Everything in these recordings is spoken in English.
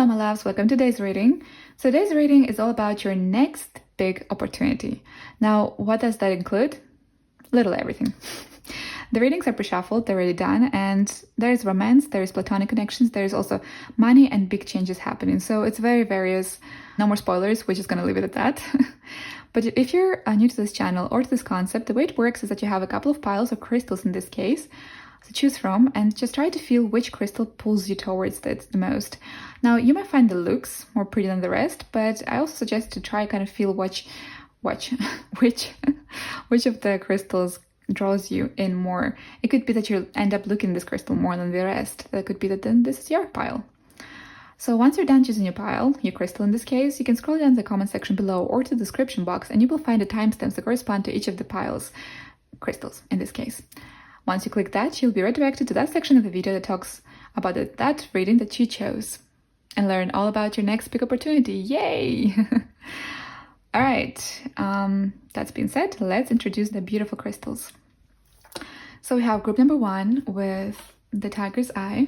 Hello, my loves. Welcome to today's reading. So today's reading is all about your next big opportunity. Now, what does that include? Literally everything. The readings are pre-shuffled, they're already done, and there is romance, there is platonic connections, there is also money and big changes happening. So it's very various. No more spoilers, we're just gonna leave it at that. But if you're new to this channel or to this concept, the way it works is that you have a couple of piles of crystals in this case to choose from, and just try to feel which crystal pulls you towards it the most. Now, you might find the looks more pretty than the rest, but I also suggest to try kind of feel which of the crystals draws you in more. It could be that you'll end up looking at this crystal more than the rest. That could be that then this is your pile. So once you're done choosing your pile, your crystal in this case, you can scroll down to the comment section below or to the description box, and you will find the timestamps that correspond to each of the piles, crystals in this case. Once you click that, you'll be redirected to that section of the video that talks about that reading that you chose and learn all about your next big opportunity. Yay! All right, that's been said, let's introduce the beautiful crystals. So we have group number 1 with the tiger's eye.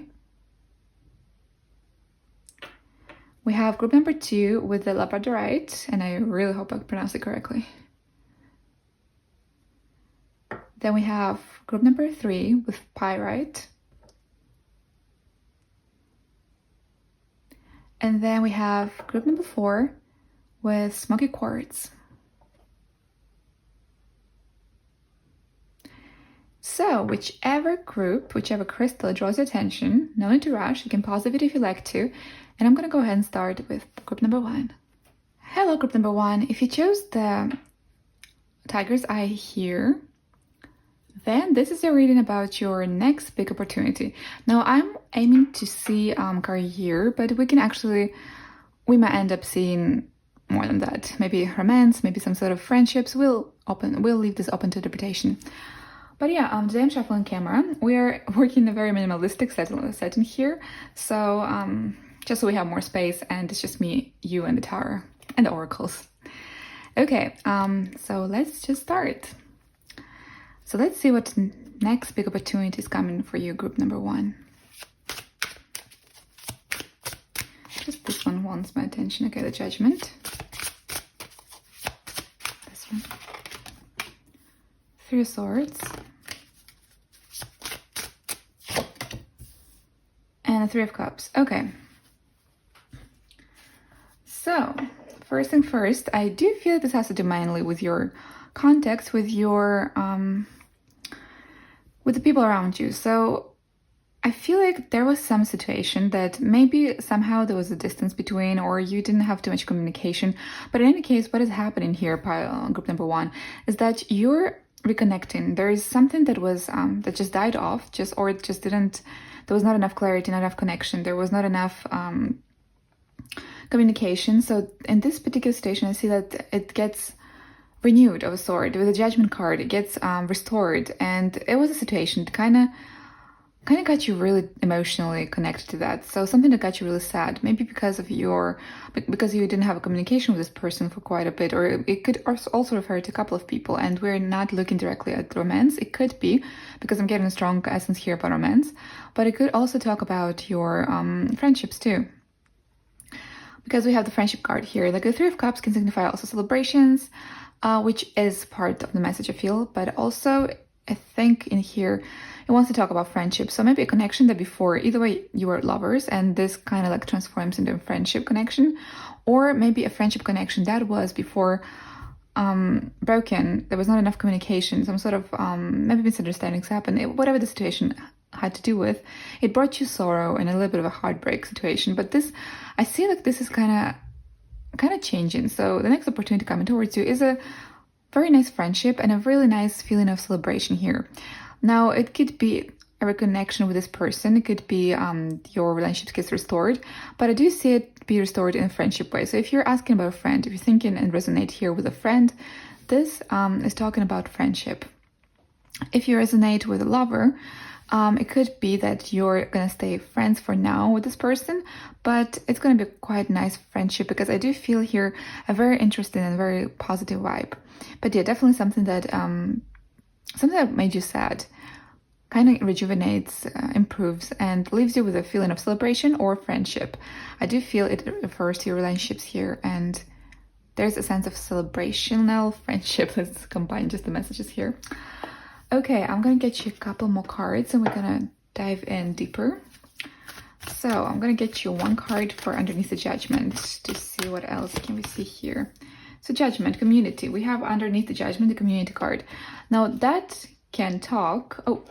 We have group number 2 with the labradorite, and I really hope I pronounced it correctly. Then we have group number 3 with pyrite. And then we have group number 4 with smoky quartz. So whichever crystal draws your attention, no need to rush, you can pause the video if you like to, and I'm gonna go ahead and start with group number 1. Hello, group number 1. If you chose the tiger's eye here, then this is your reading about your next big opportunity. Now, I'm aiming to see career, but we might end up seeing more than that. Maybe romance, maybe some sort of friendships. We'll leave this open to interpretation. But yeah, today I'm shuffling camera. We are working in a very minimalistic setting here. So just so we have more space, and it's just me, you, and the tower, and the oracles. Okay, so let's just start. So let's see what next big opportunity is coming for you, group number 1. Just this one wants my attention. Okay, the Judgment. This one. 3 of Swords. And a 3 of Cups. Okay. So, first thing first, I do feel this has to do mainly with your context, with your with the people around you. So I feel like there was some situation that maybe somehow there was a distance between, or you didn't have too much communication. But in any case, what is happening here, group number 1, is that you're reconnecting. There is something that was that just died off, or it just didn't. There was not enough clarity, not enough connection. There was not enough communication. So in this particular situation, I see that it gets renewed of a sort. With the Judgment card, it gets restored, and it was a situation that kind of got you really emotionally connected to that. So something that got you really sad, maybe because you didn't have a communication with this person for quite a bit, or it could also refer to a couple of people, and we're not looking directly at romance. It could be, because I'm getting a strong essence here about romance, but it could also talk about your friendships too. Because we have the friendship card here. Like the 3 of Cups can signify also celebrations, which is part of the message I feel, but also I think in here it wants to talk about friendship. So maybe a connection that before, either way, you were lovers, and this kind of like transforms into a friendship connection, or maybe a friendship connection that was before broken. There was not enough communication, some sort of maybe misunderstandings happened. Whatever the situation had to do with, it brought you sorrow and a little bit of a heartbreak situation. But this, I see like this is kind of changing. So the next opportunity coming towards you is a very nice friendship and a really nice feeling of celebration here. Now, it could be a reconnection with this person. It could be your relationship gets restored, but I do see it be restored in a friendship way. So if you're asking about a friend, if you're thinking and resonate here with a friend, this is talking about friendship. If you resonate with a lover, it could be that you're gonna stay friends for now with this person, but it's gonna be quite nice friendship, because I do feel here a very interesting and very positive vibe. But yeah, definitely something that made you sad. kind of rejuvenates, improves, and leaves you with a feeling of celebration or friendship. I do feel it refers to your relationships here, and there's a sense of celebrational friendship. Let's combine just the messages here. Okay, I'm gonna get you a couple more cards and we're gonna dive in deeper. So I'm gonna get you one card for underneath the Judgment to see what else can we see here. So Judgment, community. We have underneath the Judgment, the community card. Now that can talk. Oh,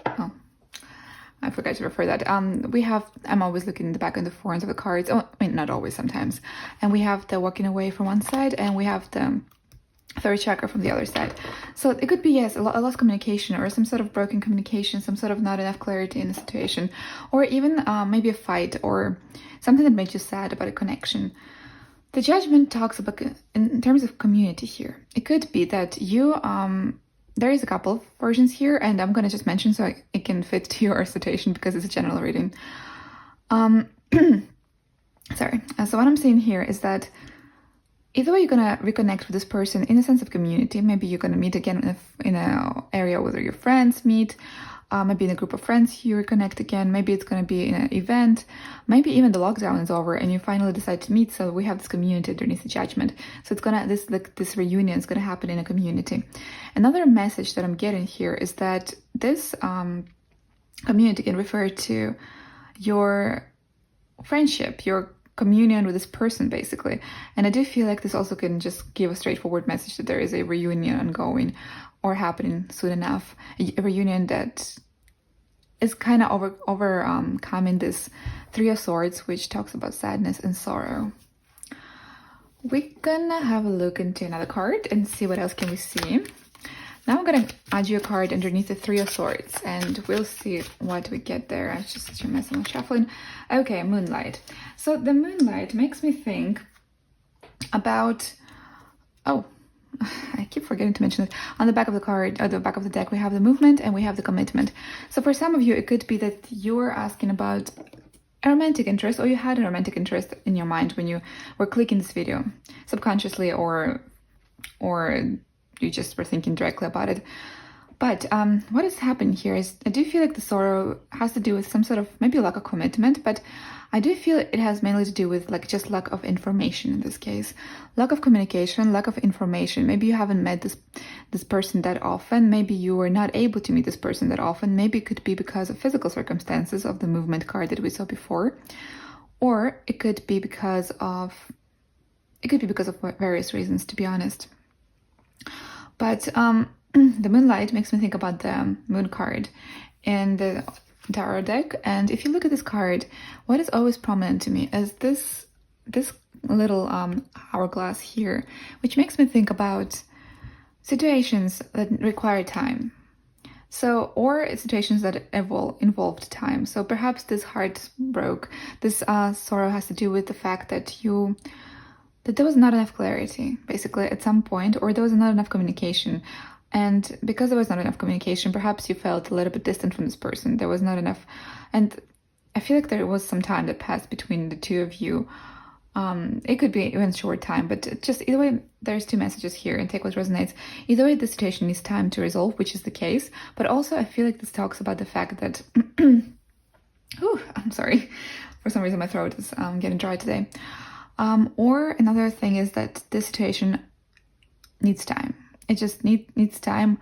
I forgot to refer that. I'm always looking in the back and the forms of the cards. Oh, I mean, not always, sometimes. And we have the walking away from one side, and we have the third chakra from the other side. So it could be, yes, a lost communication or some sort of broken communication, some sort of not enough clarity in the situation, or even maybe a fight or something that made you sad about a connection. The Judgment talks about, in terms of community here, it could be that you, there is a couple of versions here, and I'm going to just mention so it can fit to your situation because it's a general reading. Sorry. So what I'm saying here is that either way, you're going to reconnect with this person in a sense of community. Maybe you're going to meet again in an area where your friends meet. Maybe in a group of friends you reconnect again. Maybe it's going to be in an event. Maybe even the lockdown is over and you finally decide to meet. So we have this community underneath the Judgment. So it's gonna this reunion is gonna happen in a community. Another message that I'm getting here is that this community can refer to your friendship, your communion with this person, basically. And I do feel like this also can just give a straightforward message that there is a reunion ongoing or happening soon enough. A reunion that is kind of overcoming this Three of Swords, which talks about sadness and sorrow. We're gonna have a look into another card and see what else can we see. Now I'm gonna add you a card underneath the Three of Swords and we'll see what we get there. I just such a mess, I'm shuffling. Okay, Moonlight. So the Moonlight makes me think about, oh, I keep forgetting to mention it. On the back of the card, or the back of the deck, we have the movement and we have the commitment. So for some of you, it could be that you're asking about a romantic interest, or you had a romantic interest in your mind when you were clicking this video, subconsciously, or you just were thinking directly about it. But what has happened here is I do feel like the sorrow has to do with some sort of maybe lack of commitment, but I do feel it has mainly to do with like just lack of information in this case. Lack of communication, lack of information. Maybe you haven't met this person that often. Maybe you were not able to meet this person that often. Maybe it could be because of physical circumstances of the movement card that we saw before. Or it could be because of various reasons, to be honest. But the Moonlight makes me think about the Moon card in the tarot deck. And if you look at this card, what is always prominent to me is this little hourglass here, which makes me think about situations that require time. So, or situations that involved time. So perhaps this heart broke. This sorrow has to do with the fact that there was not enough clarity, basically, at some point, or there was not enough communication. And because there was not enough communication, perhaps you felt a little bit distant from this person. There was not enough. And I feel like there was some time that passed between the two of you. It could be even short time, but just either way, there's two messages here and take what resonates. Either way, the situation needs time to resolve, which is the case. But also, I feel like this talks about the fact that... Ooh, I'm sorry. For some reason, my throat is getting dry today. Or another thing is that this situation needs time. It just needs time.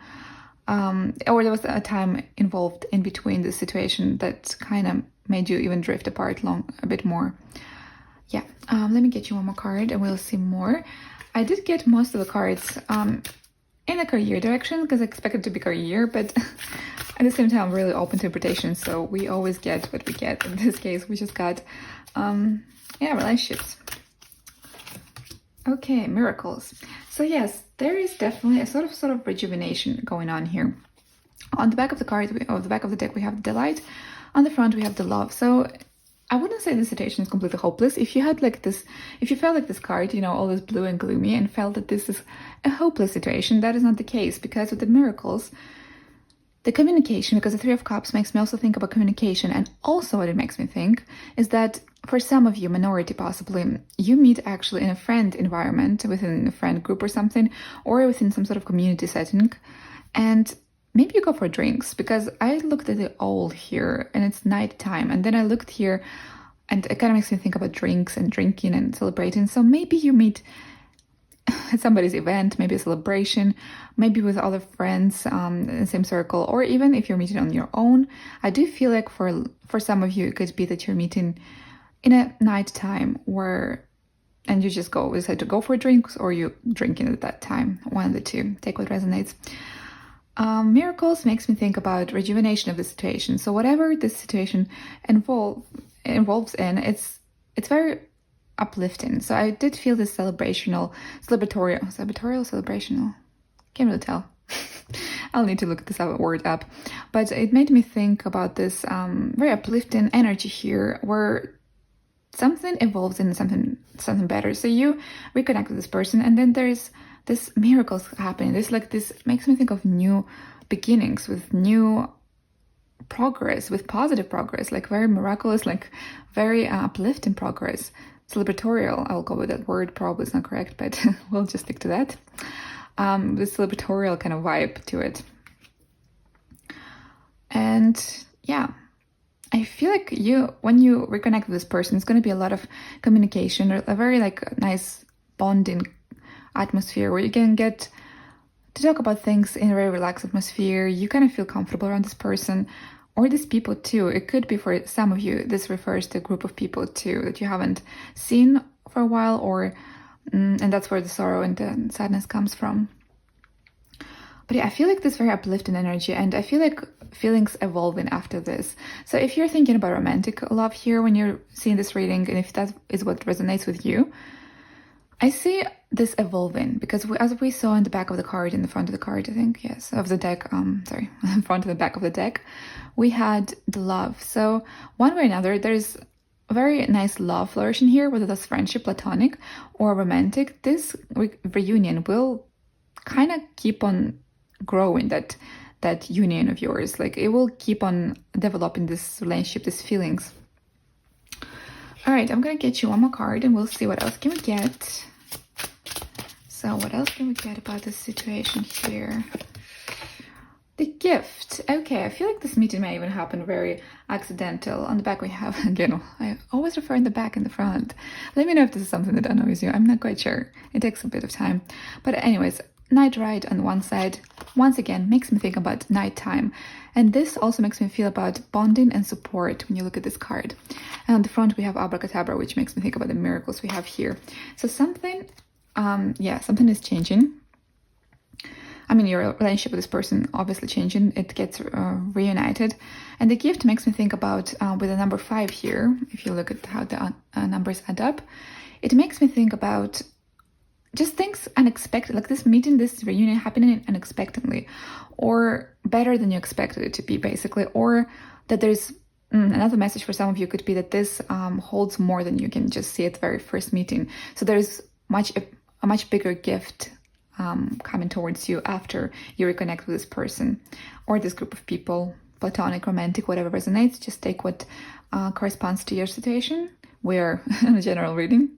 Or there was a time involved in between the situation that kind of made you even drift apart a bit more. Yeah, let me get you one more card and we'll see more. I did get most of the cards in a career direction because I expected to be career, but at the same time, I'm really open to interpretation. So we always get what we get. In this case, we just got, relationships. Okay, miracles. So yes, there is definitely a sort of rejuvenation going on here. On the back of the card, the back of the deck, we have the delight. On the front, we have the love. So I wouldn't say the situation is completely hopeless. If you felt like this card, always blue and gloomy, and felt that this is a hopeless situation, that is not the case. Because with the miracles, the communication, because the Three of Cups makes me also think about communication. And also what it makes me think is that for some of you, minority possibly, you meet actually in a friend environment, within a friend group or something, or within some sort of community setting. And maybe you go for drinks, because I looked at the owl here and it's nighttime, and then I looked here and it kind of makes me think about drinks and drinking and celebrating. So maybe you meet at somebody's event, maybe a celebration, maybe with other friends in the same circle, or even if you're meeting on your own. I do feel like for some of you, it could be that you're meeting in a nighttime and you just decide to go for drinks, or you drinking at that time. One of the two. Take what resonates. Miracles makes me think about rejuvenation of the situation. So whatever this situation involves in, it's very uplifting. So I did feel this celebrational. Can't really tell. I'll need to look this word up. But it made me think about this very uplifting energy here, where something evolves into something better. So you reconnect with this person, and then there's this miracles happening. This makes me think of new beginnings, with new progress, with positive progress, like very miraculous, like very uplifting progress. Celebratorial, I'll go with that word, probably it's not correct, but we'll just stick to that. This celebratorial kind of vibe to it. And yeah, I feel like when you reconnect with this person, it's going to be a lot of communication, or a very nice bonding atmosphere where you can get to talk about things in a very relaxed atmosphere. You kind of feel comfortable around this person, or these people too. It could be for some of you, this refers to a group of people too that you haven't seen for a while, and that's where the sorrow and the sadness comes from. But yeah, I feel like this very uplifting energy, and I feel like feelings evolving after this. So if you're thinking about romantic love here when you're seeing this reading, and if that is what resonates with you, I see this evolving, because as we saw in the back of the card, in the front of the card, I think, yes, of the deck, front and the back of the deck, we had the love. So one way or another, there's a very nice love flourishing here, whether that's friendship, platonic, or romantic. This reunion will kind of keep on growing that union of yours. Like, it will keep on developing this relationship, these feelings. All right, I'm gonna get you one more card, and we'll see what else can we get. So what else can we get about this situation here? The gift. Okay, I feel like this meeting may even happen very accidental. On the back we have, again, I always refer in the back and the front. Let me know if this is something that annoys you. I'm not quite sure. It takes a bit of time. But anyways, night ride on one side, once again, makes me think about nighttime. And this also makes me feel about bonding and support when you look at this card. And on the front we have abracadabra, which makes me think about the miracles we have here. So something is changing. I mean, your relationship with this person obviously changing. It gets reunited. And the gift makes me think about, with the number 5 here, if you look at how the numbers add up, it makes me think about just things unexpected, like this meeting, this reunion happening unexpectedly, or better than you expected it to be, basically. Or that there's another message for some of you could be that this holds more than you can just see at the very first meeting. So there's a much bigger gift coming towards you after you reconnect with this person or this group of people, platonic, romantic, whatever resonates. Just take what corresponds to your situation. We're in a general reading.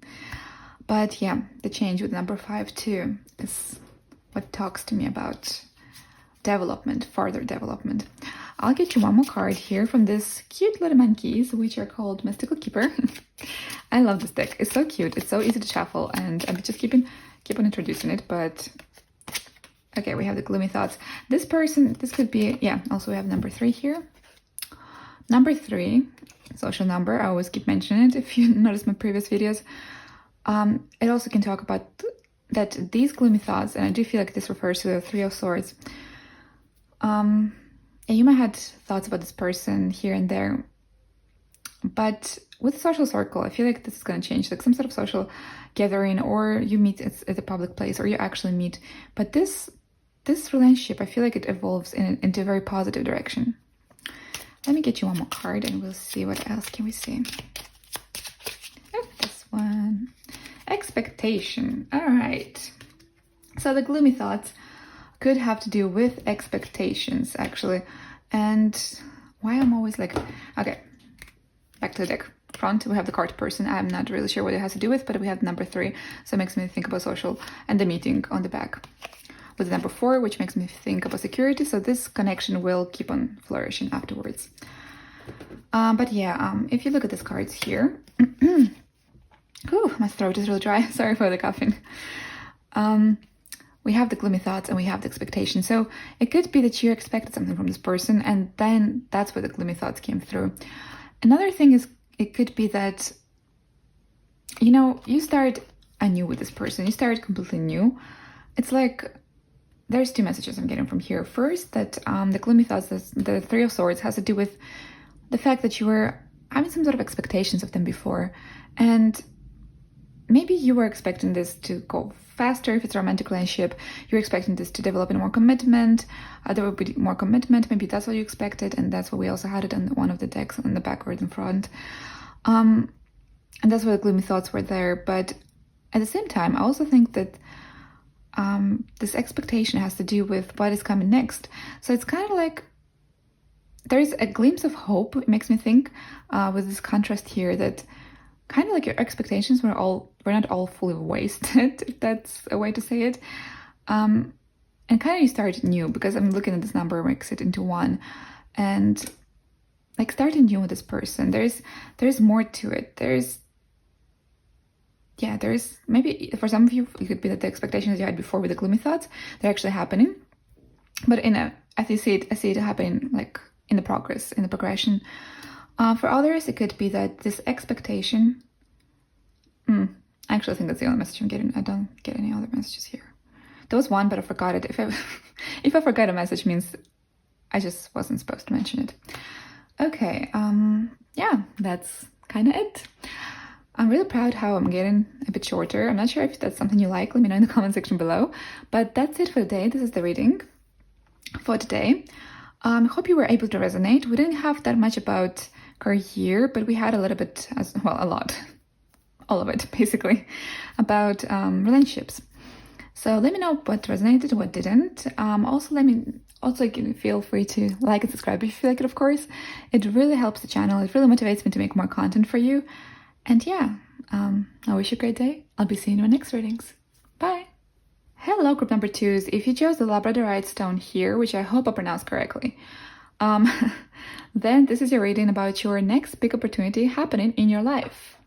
But yeah, the change with number 5 too is what talks to me about development, further development. I'll get you one more card here from this cute little monkeys, which are called Mystical Keeper. I love this deck. It's so cute. It's so easy to shuffle, and I'm just keep on introducing it. But okay, we have the gloomy thoughts. This person, this could be, yeah, also we have number 3 here. Number 3, social number. I always keep mentioning it if you notice my previous videos. It also can talk about that these gloomy thoughts, and I do feel like this refers to the 3 of Swords. And you might have thoughts about this person here and there, but with social circle, I feel like this is going to change, like some sort of social gathering, or you meet at a public place, or you actually meet. But this relationship, I feel like it evolves into a very positive direction. Let me get you one more card, and we'll see what else can we see. Oh, this one. Expectation. All right. So the gloomy thoughts could have to do with expectations, actually. And why I'm always like, okay, back to the deck. Front, we have the card person. I'm not really sure what it has to do with, but we have number 3. So it makes me think about social and the meeting on the back. with the number 4, which makes me think about security. So this connection will keep on flourishing afterwards. But yeah, if you look at these cards here, my throat is really dry. Sorry for the coughing. We have the gloomy thoughts and we have the expectation. So it could be that you expected something from this person, and then that's where the gloomy thoughts came through. Another thing is, it could be that, you start anew with this person. You start completely new. It's like, there's 2 messages I'm getting from here. First, that the gloomy thoughts, the 3 of Swords, has to do with the fact that you were having some sort of expectations of them before. And maybe you were expecting this to go faster if it's a romantic relationship. You're expecting this to develop in more commitment. There will be more commitment. Maybe that's what you expected. And that's what we also had it on one of the decks, on the backward and front. And that's why the gloomy thoughts were there. But at the same time, I also think that this expectation has to do with what is coming next. So it's kind of like there's a glimpse of hope, it makes me think, with this contrast here, that kind of like your expectations were not all fully wasted, if that's a way to say it. And kind of you start new, because I'm looking at this number, makes it into 1. And like starting new with this person, there's more to it. There's maybe for some of you, it could be that the expectations you had before with the gloomy thoughts, they're actually happening. But I see it happening like in the progression. For others, it could be that this expectation, I actually think that's the only message I'm getting. I don't get any other messages here. There was one, but I forgot it. If I forgot a message, means I just wasn't supposed to mention it. Okay, yeah, that's kind of it. I'm really proud how I'm getting a bit shorter. I'm not sure if that's something you like. Let me know in the comment section below. But that's it for today. This is the reading for today. I hope you were able to resonate. We didn't have that much about career, but we had a little bit, a lot, all of it, basically, about relationships. So let me know what resonated, what didn't. Also, feel free to like and subscribe if you feel like it, of course. It really helps the channel. It really motivates me to make more content for you. And yeah, I wish you a great day. I'll be seeing you in my next readings. Bye! Hello, group number 2s. If you chose the Labradorite stone here, which I hope I pronounced correctly, then this is your reading about your next big opportunity happening in your life.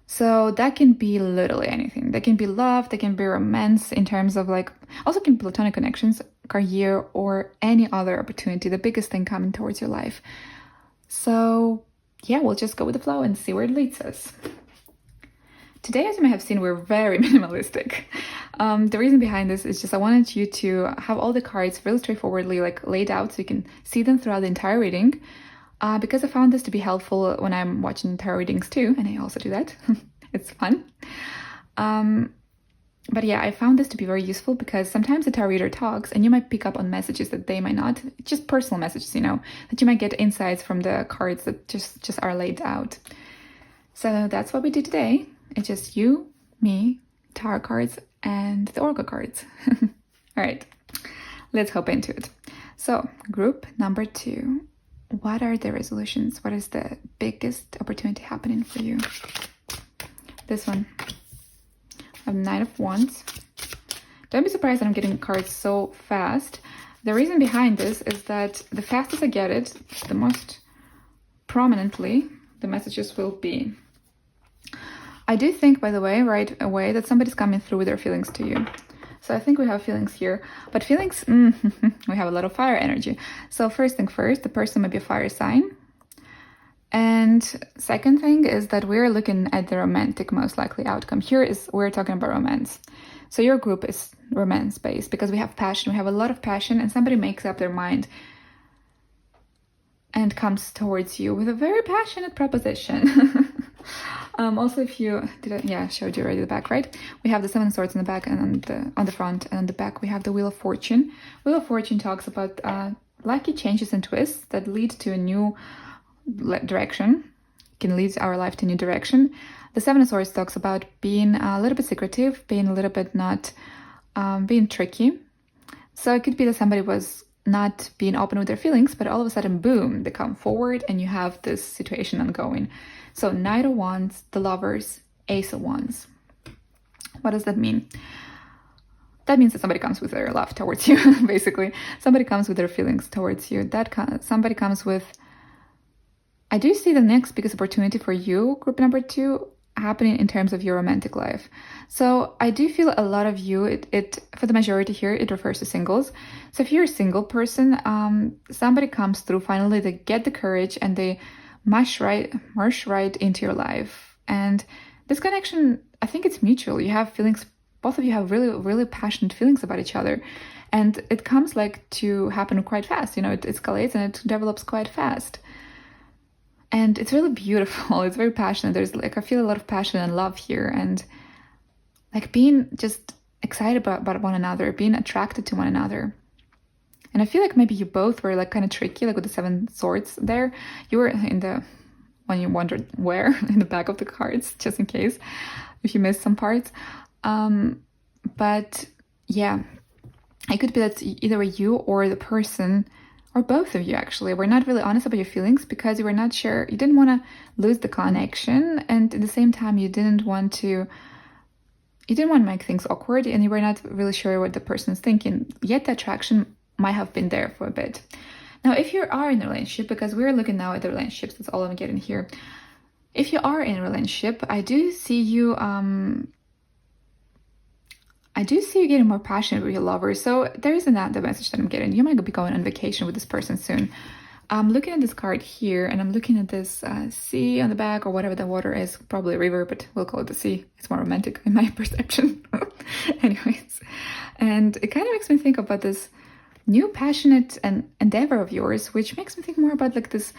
So that can be literally anything. That can be love, that can be romance in terms of also can be platonic connections, career, or any other opportunity, the biggest thing coming towards your life. So yeah, we'll just go with the flow and see where it leads us. Today, as you may have seen, we're very minimalistic. The reason behind this is just I wanted you to have all the cards really straightforwardly laid out so you can see them throughout the entire reading. Because I found this to be helpful when I'm watching tarot readings too, and I also do that. It's fun. But yeah, I found this to be very useful because sometimes the tarot reader talks and you might pick up on messages that they might not, just personal messages, that you might get insights from the cards that just are laid out. So that's what we did today. It's just you, me, tarot cards, and the oracle cards. All right, let's hop into it. So group number 2, what are the resolutions? What is the biggest opportunity happening for you? This one. I have 9 of Wands. Don't be surprised that I'm getting cards so fast. The reason behind this is that the fastest I get it, the most prominently the messages will be. I do think, by the way, right away, that somebody's coming through with their feelings to you. So I think we have feelings here, but feelings, we have a lot of fire energy. So first thing first, the person might be a fire sign. And second thing is that we're looking at the romantic most likely outcome. Here is, we're talking about romance. So your group is romance-based because we have passion, we have a lot of passion, and somebody makes up their mind and comes towards you with a very passionate proposition. Also, if you showed you already the back, right? We have the 7 of Swords in the back, and on the front, and on the back we have the Wheel of Fortune. Wheel of Fortune talks about lucky changes and twists that lead to a new direction, can lead our life to a new direction. The 7 of Swords talks about being a little bit secretive, being a little bit not being tricky. So it could be that somebody was not being open with their feelings, but all of a sudden, boom, they come forward and you have this situation ongoing. So Knight of Wands, the Lovers, Ace of Wands. What does that mean? that means that somebody comes with their love towards you, basically. Somebody comes with their feelings towards you. Somebody comes with... I do see the next biggest opportunity for you, group number 2, happening in terms of your romantic life. So I do feel a lot of you, it for the majority here, it refers to singles. So if you're a single person, somebody comes through finally, they get the courage and they march right into your life. And this connection, I think it's mutual. You have feelings, both of you have really, really passionate feelings about each other. And it comes like to happen quite fast. You know, it escalates and it develops quite fast. And it's really beautiful. It's very passionate. There's like, I feel a lot of passion and love here. And like being just excited about one another, being attracted to one another. And I feel like maybe you both were like kind of tricky, like with the 7 swords there. You were in the, when you wondered where, in the back of the cards, just in case, if you missed some parts. But yeah, it could be that either you or the person, or both of you actually, were not really honest about your feelings because you were not sure, you didn't want to lose the connection, and at the same time you didn't want to make things awkward, and you were not really sure what the person's thinking, yet the attraction might have been there for a bit. Now, if you are in a relationship, because we're looking now at the relationships, that's all I'm getting here. If you are in a relationship, I do see you getting more passionate with your lover. So there is another message that I'm getting. You might be going on vacation with this person soon. I'm looking at this card here, and I'm looking at this sea on the back, or whatever the water is, probably a river, but we'll call it the sea. It's more romantic in my perception. Anyways, and it kind of makes me think about this new passionate endeavor of yours, which makes me think more about like this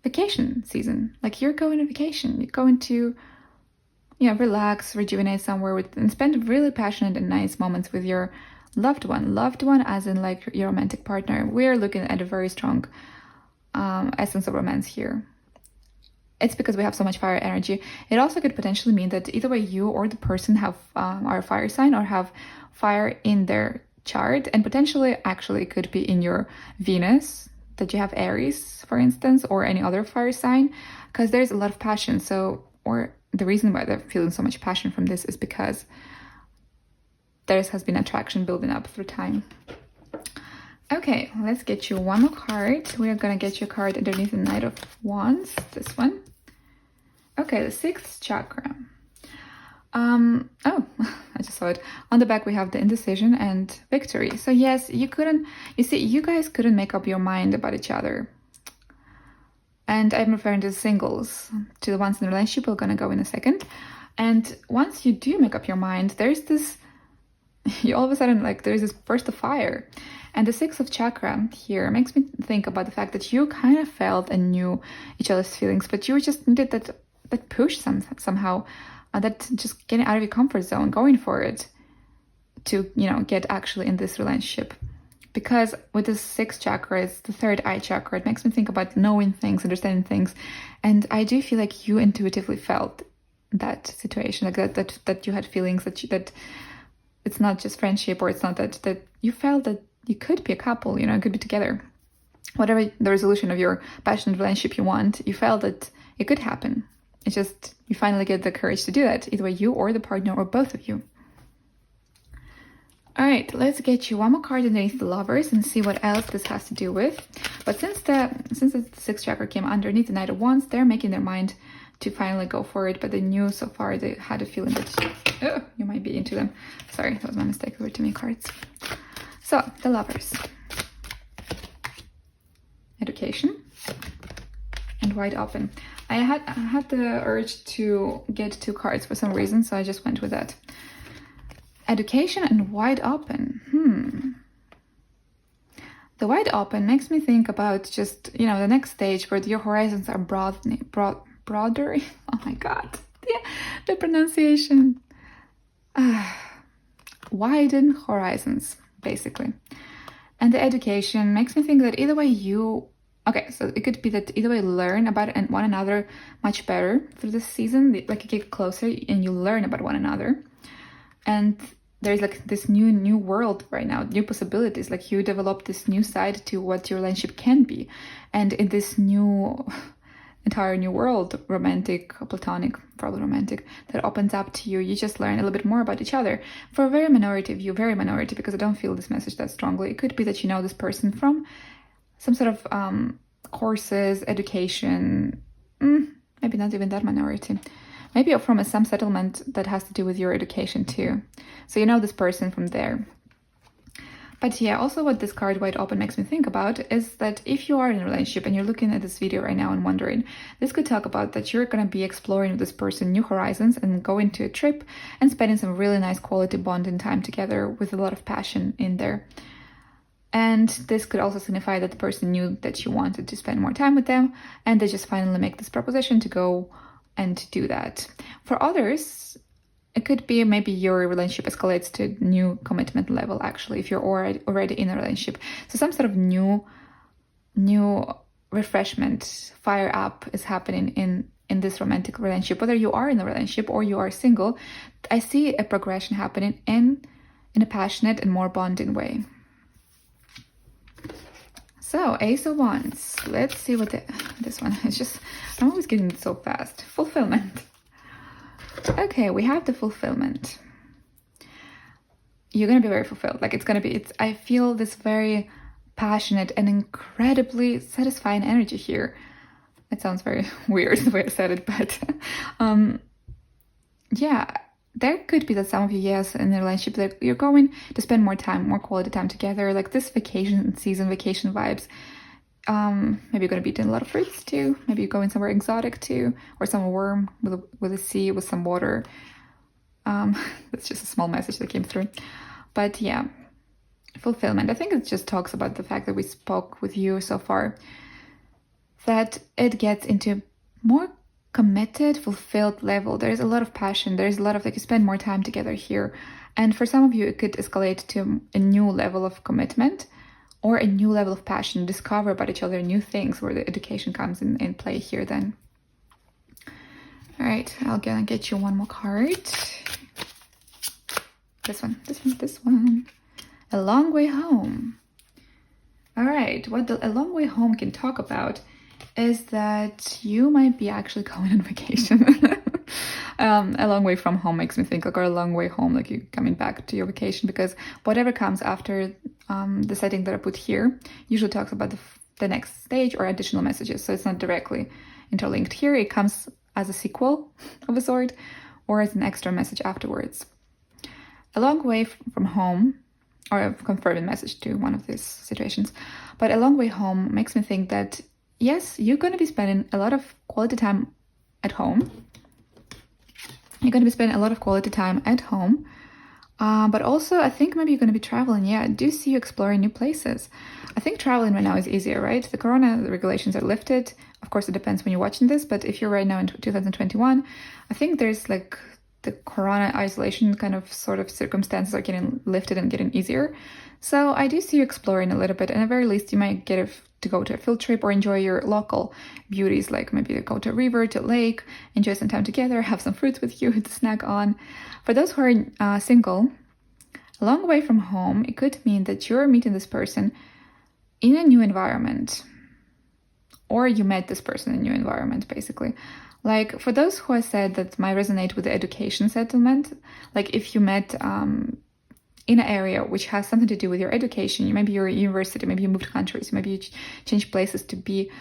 vacation season. Like you're going on vacation, you're going to, you know, relax, rejuvenate somewhere and spend really passionate and nice moments with your loved one as in like your romantic partner. We're looking at a very strong essence of romance here. It's because we have so much fire energy. It also could potentially mean that either way you or the person have are a fire sign or have fire in their chart, and potentially actually it could be in your Venus, that you have Aries, for instance, or any other fire sign, because there's a lot of passion. So, or the reason why they're feeling so much passion from this is because there has been attraction building up through time. Okay, let's get you one more card. We are gonna get you a card underneath the Knight of Wands, this one. Okay, the 6th chakra. Oh, I just saw it. On the back we have the indecision and victory. So yes, you guys couldn't make up your mind about each other. And I'm referring to the singles, to the ones in the relationship. We're gonna go in a second. And once you do make up your mind, there's this, you all of a sudden, like, there's this burst of fire. And the 6th of chakra here makes me think about the fact that you kind of felt and knew each other's feelings, but you just needed that push somehow, that just getting out of your comfort zone, going for it to, you know, get actually in this relationship. Because with the 6th chakra, it's the 3rd eye chakra, it makes me think about knowing things, understanding things. And I do feel like you intuitively felt that situation, like that you had feelings, that it's not just friendship, or it's not that you felt that you could be a couple, you know, could be together. Whatever the resolution of your passionate relationship you want, you felt that it could happen. It's just, you finally get the courage to do that, either way you or the partner or both of you. All right, let's get you one more card underneath the Lovers and see what else this has to do with. But since the 6th chakra came underneath the Knight of Wands, they're making their mind to finally go for it, but they knew so far, they had a feeling that you might be into them. Sorry, that was my mistake. There were too many cards. So, the Lovers. Education. And Wide Open. I had the urge to get 2 cards for some reason, so I just went with that. Education and Wide Open. The Wide Open makes me think about just, you know, the next stage where your horizons are broader. Oh my god, the pronunciation. Widen horizons, basically. And the education makes me think that either way you... Okay, so it could be that either way you learn about one another much better through this season, like you get closer and you learn about one another. And there's like this new world right now, new possibilities, like you develop this new side to what your relationship can be. And in this new entire new world, romantic, platonic, probably romantic, that opens up to you. You just learn a little bit more about each other. For a very minority view, very minority, because I don't feel this message that strongly, it could be that you know this person from some sort of courses, education, maybe not even that minority. Maybe from some settlement that has to do with your education too. So you know this person from there. But yeah, also what this card wide open makes me think about is that if you are in a relationship and you're looking at this video right now and wondering, this could talk about that you're going to be exploring with this person new horizons and going to a trip and spending some really nice quality bonding time together with a lot of passion in there. And this could also signify that the person knew that you wanted to spend more time with them and they just finally make this proposition to go and do that. For others, it could be maybe your relationship escalates to a new commitment level, actually, if you're already in a relationship. So some sort of new refreshment, fire up is happening in this romantic relationship. Whether you are in a relationship or you are single, I see a progression happening in a passionate and more bonding way. So, Ace of Wands. Let's see what this one is. Just, I'm always getting it so fast. Fulfillment. Okay, we have the fulfillment. You're going to be very fulfilled. Like I feel this very passionate and incredibly satisfying energy here. It sounds very weird the way I said it, but yeah, there could be that some of you, yes, in a relationship that you're going to spend more time, more quality time together, like this vacation season, vacation vibes. Maybe you're going to be eating a lot of fruits too. Maybe you're going somewhere exotic too, or somewhere warm with a sea, with some water. That's just a small message that came through. But yeah, fulfillment. I think it just talks about the fact that we spoke with you so far, that it gets into more committed, fulfilled level. There's a lot of passion. There's a lot of, like, you spend more time together here. And for some of you, it could escalate to a new level of commitment or a new level of passion, discover about each other new things where the education comes in play here then. All right, I'll gonna get you one more card. This one. A long way home. All right, what a long way home can talk about is that you might be actually going on vacation. A long way from home makes me think, like, or a long way home, like you coming back to your vacation, because whatever comes after the setting that I put here usually talks about the next stage or additional messages. So it's not directly interlinked here. It comes as a sequel of a sort or as an extra message afterwards. A long way from home, or a confirming message to one of these situations. But a long way home makes me think that, yes, you're going to be spending a lot of quality time at home. You're going to be spending a lot of quality time at home. But also, I think maybe you're going to be traveling. Yeah, I do see you exploring new places. I think traveling right now is easier, right? The corona regulations are lifted. Of course, it depends when you're watching this. But if you're right now in 2021, I think there's like the corona isolation kind of sort of circumstances are getting lifted and getting easier. So I do see you exploring a little bit. And at the very least, you might get to go to a field trip or enjoy your local beauties, like maybe go to a river, to a lake, enjoy some time together, have some fruits with you to snack on. For those who are single, a long way from home, it could mean that you're meeting this person in a new environment, or you met this person in a new environment, basically. Like, for those who I said that might resonate with the education settlement, like if you met in an area which has something to do with your education, maybe you're at university, maybe you moved countries, maybe you changed places to be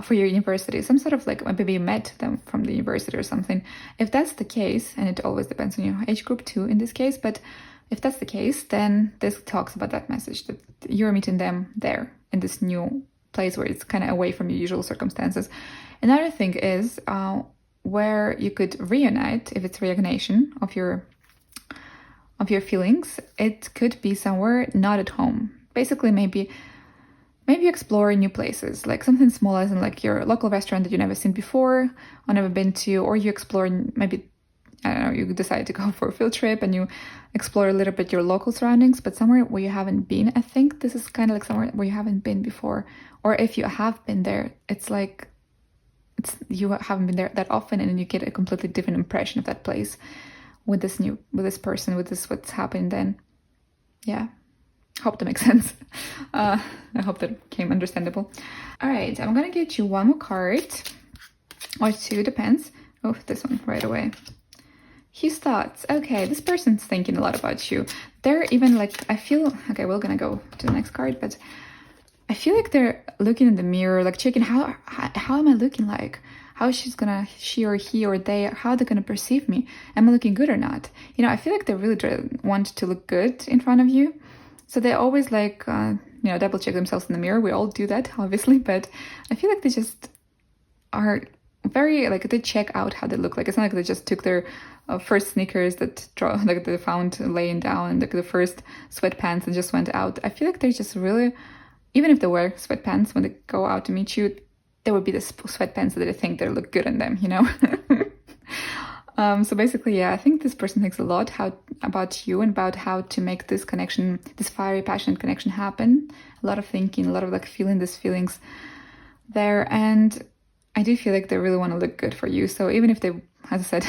for your university, some sort of like, maybe you met them from the university or something. If that's the case, and it always depends on your age group too in this case, but if that's the case, then this talks about that message, that you're meeting them there in this new place where it's kind of away from your usual circumstances. Another thing is where you could reunite, if it's reignition of your feelings, it could be somewhere not at home. Basically, maybe explore new places, like something small as in like your local restaurant that you've never seen before or never been to, or you explore maybe, I don't know, you decide to go for a field trip and you explore a little bit your local surroundings, but somewhere where you haven't been. I think this is kind of like somewhere where you haven't been before, or if you have been there, it's like you haven't been there that often, and then you get a completely different impression of that place with this person, with what's happened then. Yeah. Hope that makes sense. I hope that came understandable. All right, I'm gonna get you one more card. or two, depends. Oh, this one right away. Hughes thoughts. Okay, this person's thinking a lot about you. They're even like, I feel, okay, we're gonna go to the next card, but I feel like they're looking in the mirror, like checking how am I looking like? How she or he or they, how they're gonna perceive me? Am I looking good or not? You know, I feel like they really want to look good in front of you. So they always like, double check themselves in the mirror. We all do that, obviously, but I feel like they just are very, like, they check out how they look like. It's not like they just took their first sneakers that they found laying down, like the first sweatpants and just went out. I feel like they're just really, even if they wear sweatpants when they go out to meet you, there would be the sweatpants that they think they look good on them, you know? So basically, yeah, I think this person thinks a lot about you and about how to make this connection, this fiery, passionate connection happen. A lot of thinking, a lot of like feeling these feelings there. And I do feel like they really want to look good for you. So even if they, as I said,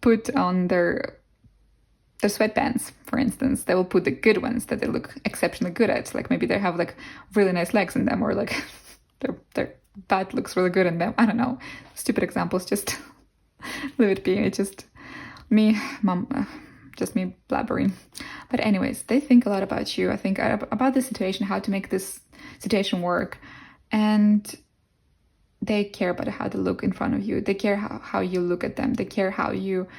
put on their sweatpants, for instance, they will put the good ones that they look exceptionally good at. Like maybe they have like really nice legs in them, or like their butt looks really good in them. I don't know. Stupid examples, just leave it be. It's just me, just me blabbering. But anyways, they think a lot about you. I think about this situation, how to make this situation work. And they care about how they look in front of you. They care how you look at them. They care how you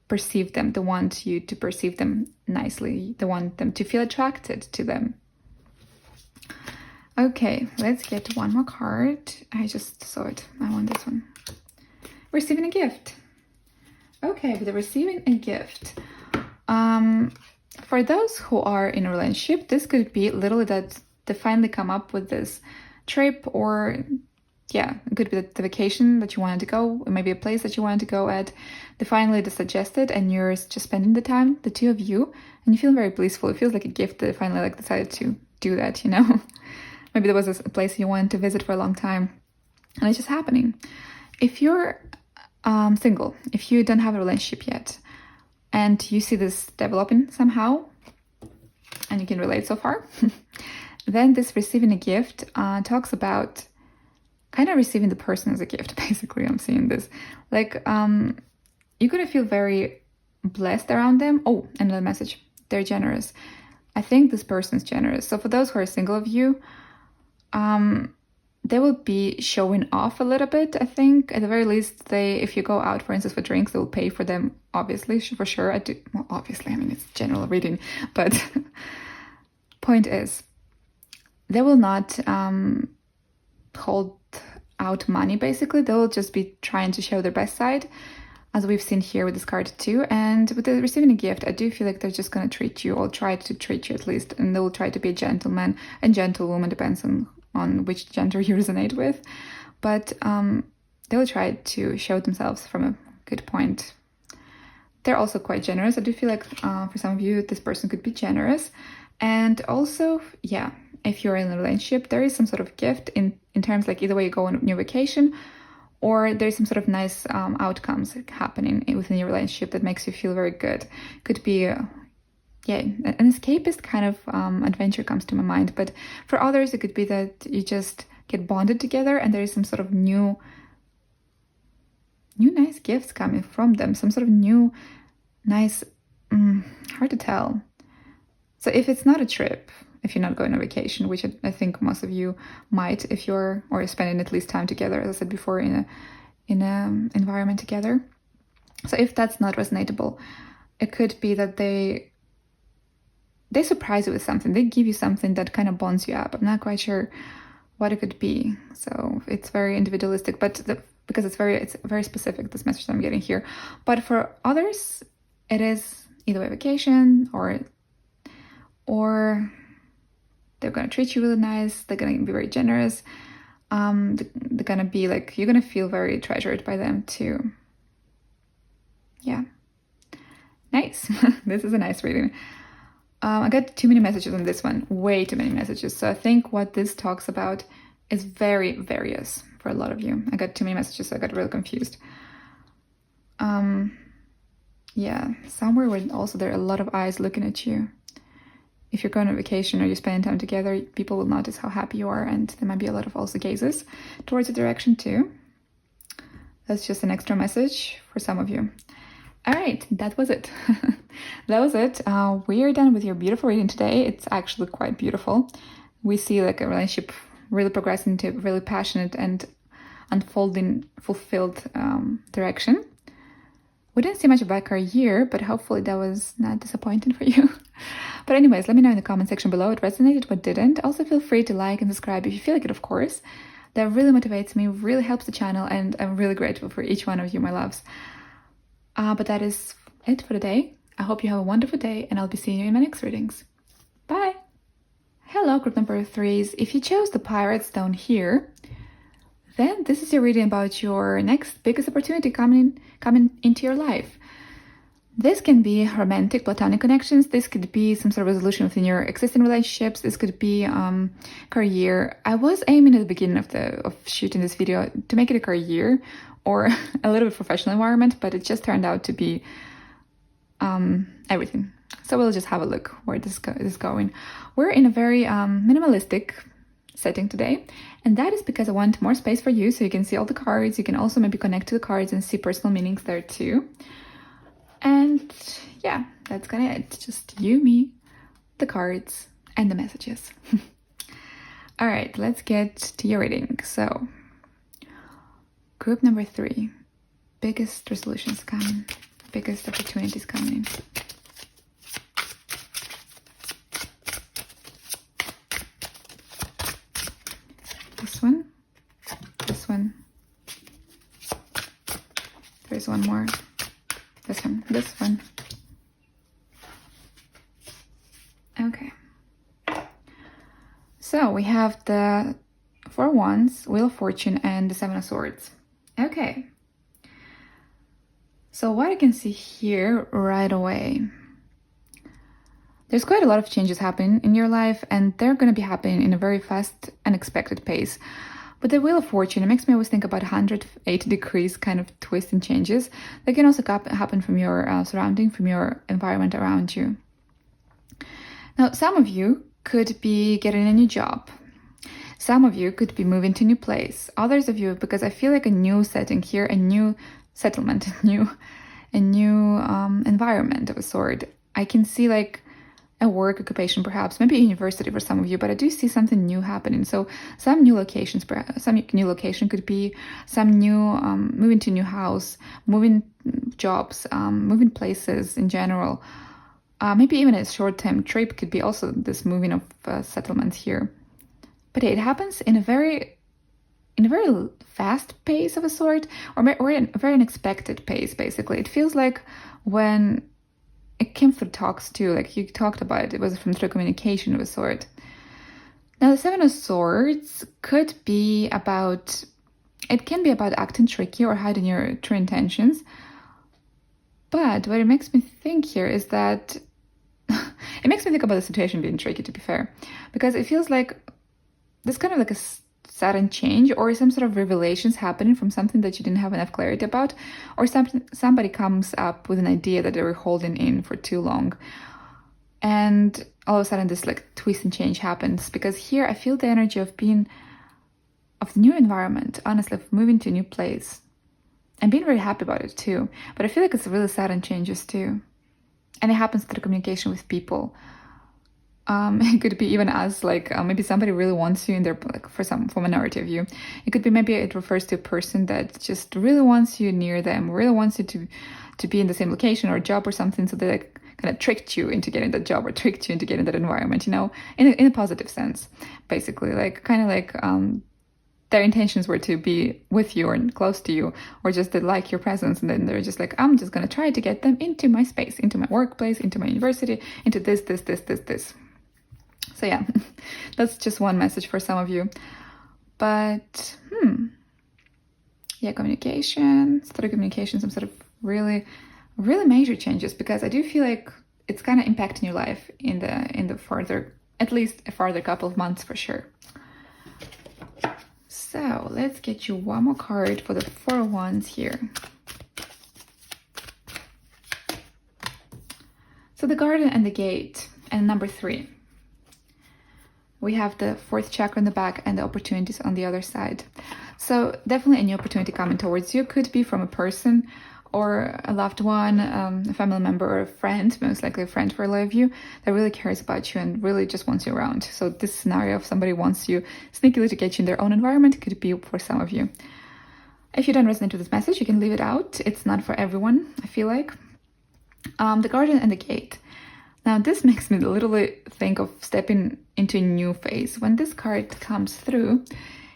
perceive them. They want you to perceive them nicely. They want them to feel attracted to them. Okay, let's get one more card. I just saw it. I want this one. Receiving a gift. Okay, with the receiving a gift. For those who are in a relationship, this could be literally that they finally come up with this trip, or yeah, it could be the vacation that you wanted to go, or maybe a place that you wanted to go at. They finally suggested, and you're just spending the time, the two of you, and you feel very blissful. It feels like a gift that they finally like decided to do that, you know? Maybe there was a place you wanted to visit for a long time, and it's just happening. If you're single, if you don't have a relationship yet, and you see this developing somehow, and you can relate so far, then this receiving a gift talks about kind of receiving the person as a gift, basically. I'm seeing this. Like, you're going to feel very blessed around them. Oh, another message. They're generous. I think this person's generous. So for those who are single of you, they will be showing off a little bit, I think. At the very least, if you go out, for instance, for drinks, they will pay for them, obviously, for sure. Well, obviously, I mean, it's general reading. But point is, they will not hold out money, basically. They will just be trying to show their best side, as we've seen here with this card too. And with the receiving a gift, I do feel like they're just going to treat you, or try to treat you at least, and they will try to be a gentleman and gentlewoman, depends on which gender you resonate with. But they will try to show themselves from a good point. They're also quite generous. I do feel like for some of you, this person could be generous. And also, yeah, if you're in a relationship, there is some sort of gift in terms, like either way you go on a new vacation, or there's some sort of nice outcomes happening within your relationship that makes you feel very good. Could be, an escapist kind of adventure comes to my mind. But for others, it could be that you just get bonded together and there is some sort of new nice gifts coming from them. Some sort of new, nice, hard to tell. So if it's not a trip, if you're not going on vacation, which I think most of you might, if you're, or spending at least time together, as I said before, in a environment together. So if that's not resonatable, it could be that they surprise you with something. They give you something that kind of bonds you up. I'm not quite sure what it could be. So it's very individualistic, but because it's very specific, this message that I'm getting here. But for others, it is either a vacation, or they're going to treat you really nice. They're going to be very generous. They're going to be like, you're going to feel very treasured by them too. Yeah. Nice. This is a nice reading. I got too many messages on this one. Way too many messages. So I think what this talks about is very various for a lot of you. I got too many messages, so I got really confused. Yeah. Somewhere where also there are a lot of eyes looking at you. If you're going on vacation or you're spending time together, people will notice how happy you are, and there might be a lot of also gazes towards the direction too. That's just an extra message for some of you. All right, that was it. That was it. We are done with your beautiful reading today. It's actually quite beautiful. We see like a relationship really progressing into really passionate and unfolding, fulfilled direction. We didn't see much about career, but hopefully that was not disappointing for you. But anyways, let me know in the comment section below what resonated, what didn't. Also feel free to like and subscribe if you feel like it, of course. That really motivates me, really helps the channel, and I'm really grateful for each one of you, my loves. But that is it for today. I hope you have a wonderful day, and I'll be seeing you in my next readings. Bye! Hello, group number 3s. If you chose the Pirate Stone here, then this is your reading about your next biggest opportunity coming into your life. This can be romantic, platonic connections. This could be some sort of resolution within your existing relationships. This could be career. I was aiming at the beginning of shooting this video to make it a career or a little bit professional environment, but it just turned out to be everything. So we'll just have a look where this is going. We're in a very minimalistic setting today, and that is because I want more space for you so you can see all the cards. You can also maybe connect to the cards and see personal meanings there too. And yeah, that's kind of it. Just you, me, the cards, and the messages. All right, let's get to your reading. So, group number 3, biggest resolutions coming, biggest opportunities coming. This one. There's one more. This one. Okay. So we have the 4 of Wands, Wheel of Fortune, and the 7 of Swords. Okay. So what I can see here right away, there's quite a lot of changes happening in your life, and they're going to be happening in a very fast, unexpected pace. But the Wheel of Fortune, it makes me always think about 180 degrees kind of twist and changes that can also happen from your surrounding, from your environment around you. Now, some of you could be getting a new job. Some of you could be moving to a new place. Others of you, because I feel like a new setting here, a new settlement, a new environment of a sort. I can see like a work occupation, perhaps, maybe a university for some of you, but I do see something new happening. So some new locations, perhaps, some new location could be some new, moving to a new house, moving jobs, moving places in general. Maybe even a short-term trip could be also this moving of settlements here. But it happens in a very fast pace of a sort, or in a very unexpected pace, basically. It feels like when it came through talks too, like you talked about it was from through communication of a sort. Now the 7 of Swords could be about, it can be about acting tricky or hiding your true intentions. But what it makes me think here is that, it makes me think about the situation being tricky, to be fair, because it feels like there's kind of like a sudden change or some sort of revelations happening from something that you didn't have enough clarity about, or somebody comes up with an idea that they were holding in for too long, and all of a sudden this like twist and change happens. Because here I feel the energy of the new environment, honestly, of moving to a new place and being very happy about it too. But I feel like it's really sudden changes too, and it happens through communication with people. It could be even as like maybe somebody really wants you in their, like for minority of you. It could be maybe it refers to a person that just really wants you near them, really wants you to be in the same location or job or something. So they like kind of tricked you into getting that job or tricked you into getting that environment, you know, in a positive sense, basically. Like kind of like their intentions were to be with you or close to you, or just they like your presence, and then they're just like, I'm just gonna try to get them into my space, into my workplace, into my university, into this. So yeah, that's just one message for some of you. But yeah, communication, through communication, some sort of really major changes, because I do feel like it's kind of impacting your life in the further, at least a further couple of months for sure. So let's get you one more card for the 4 of Wands here. So the Garden and the Gate, and number 3. We have the 4th chakra in the back and the opportunities on the other side. So definitely a new opportunity coming towards you. Could be from a person or a loved one, a family member or a friend, most likely a friend for a lot of you, that really cares about you and really just wants you around. So this scenario of somebody wants you sneakily to get you in their own environment could be for some of you. If you don't resonate with this message, you can leave it out. It's not for everyone, I feel like. The Guardian and the Gate. Now this makes me literally think of stepping into a new phase. When this card comes through,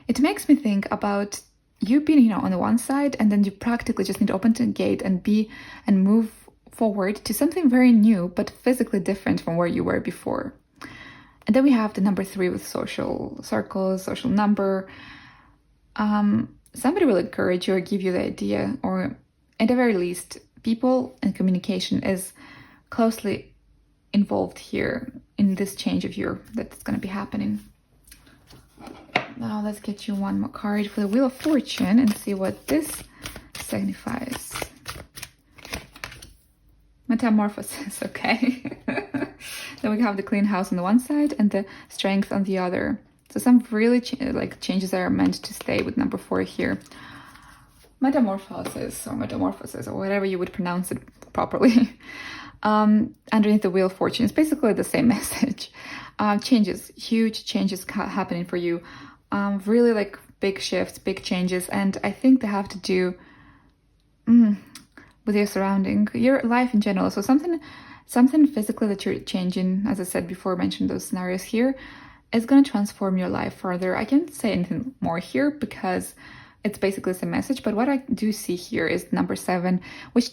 it makes me think about you being, on the one side, and then you practically just need to open the gate and move forward to something very new, but physically different from where you were before. And then we have the number 3 with social circles, social number. Somebody will encourage you or give you the idea, or at the very least, people and communication is closely involved here in this change of year that's going to be happening. Now let's get you one more card for the Wheel of Fortune and see what this signifies. Metamorphosis, okay. Then we have the clean house on the one side and the strength on the other. So some really changes that are meant to stay with number 4 here. Metamorphosis or whatever you would pronounce it properly. Underneath the Wheel of Fortune, it's basically the same message. Changes, huge changes happening for you. Really big shifts, big changes, and I think they have to do with your surrounding, your life in general. So something physically that you're changing, as I said before, mentioned those scenarios here, is going to transform your life further. I can't say anything more here because it's basically the same message, but what I do see here is number 7, which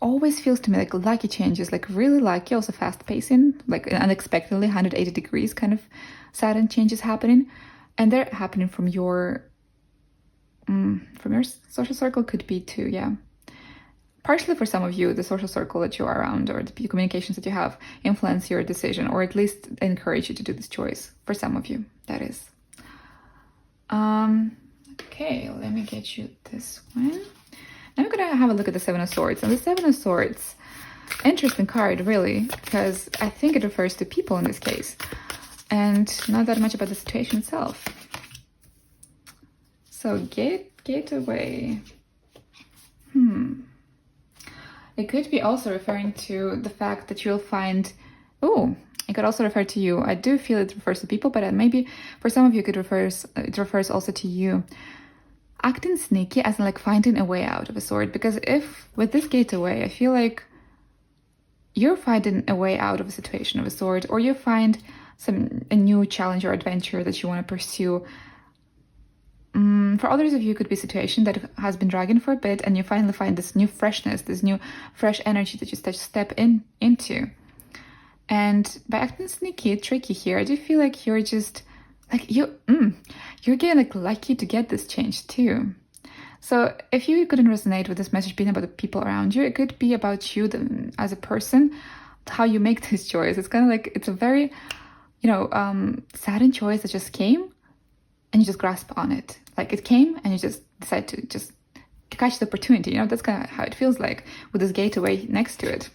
always feels to me like lucky changes, like really lucky, also fast pacing, like unexpectedly 180 degrees kind of sudden changes happening. And they're happening from your social circle, could be too, yeah. Partially for some of you, the social circle that you are around or the communications that you have influence your decision, or at least encourage you to do this choice. For some of you, that is. Okay, let me get you this one. Now we're gonna have a look at the 7 of Swords. And the 7 of Swords, interesting card, really, because I think it refers to people in this case, and not that much about the situation itself. So gateway. It could be also referring to the fact that you'll find. It could also refer to you. I do feel it refers to people, but maybe for some of you it refers also to you acting sneaky, as in finding a way out of a sort. Because if with this gateway, I feel like you're finding a way out of a situation of a sort, or you find a new challenge or adventure that you want to pursue. For others of you, it could be a situation that has been dragging for a bit, and you finally find this new freshness, this new fresh energy that you step into. And by acting sneaky, tricky here, I do feel like you're just you're getting lucky to get this change too. So if you couldn't resonate with this message being about the people around you, it could be about you as a person, how you make this choice. It's kind of it's a very sudden choice that just came, and you just grasp on it. It came and you just decide to just catch the opportunity. That's kind of how it feels like with this gateway next to it.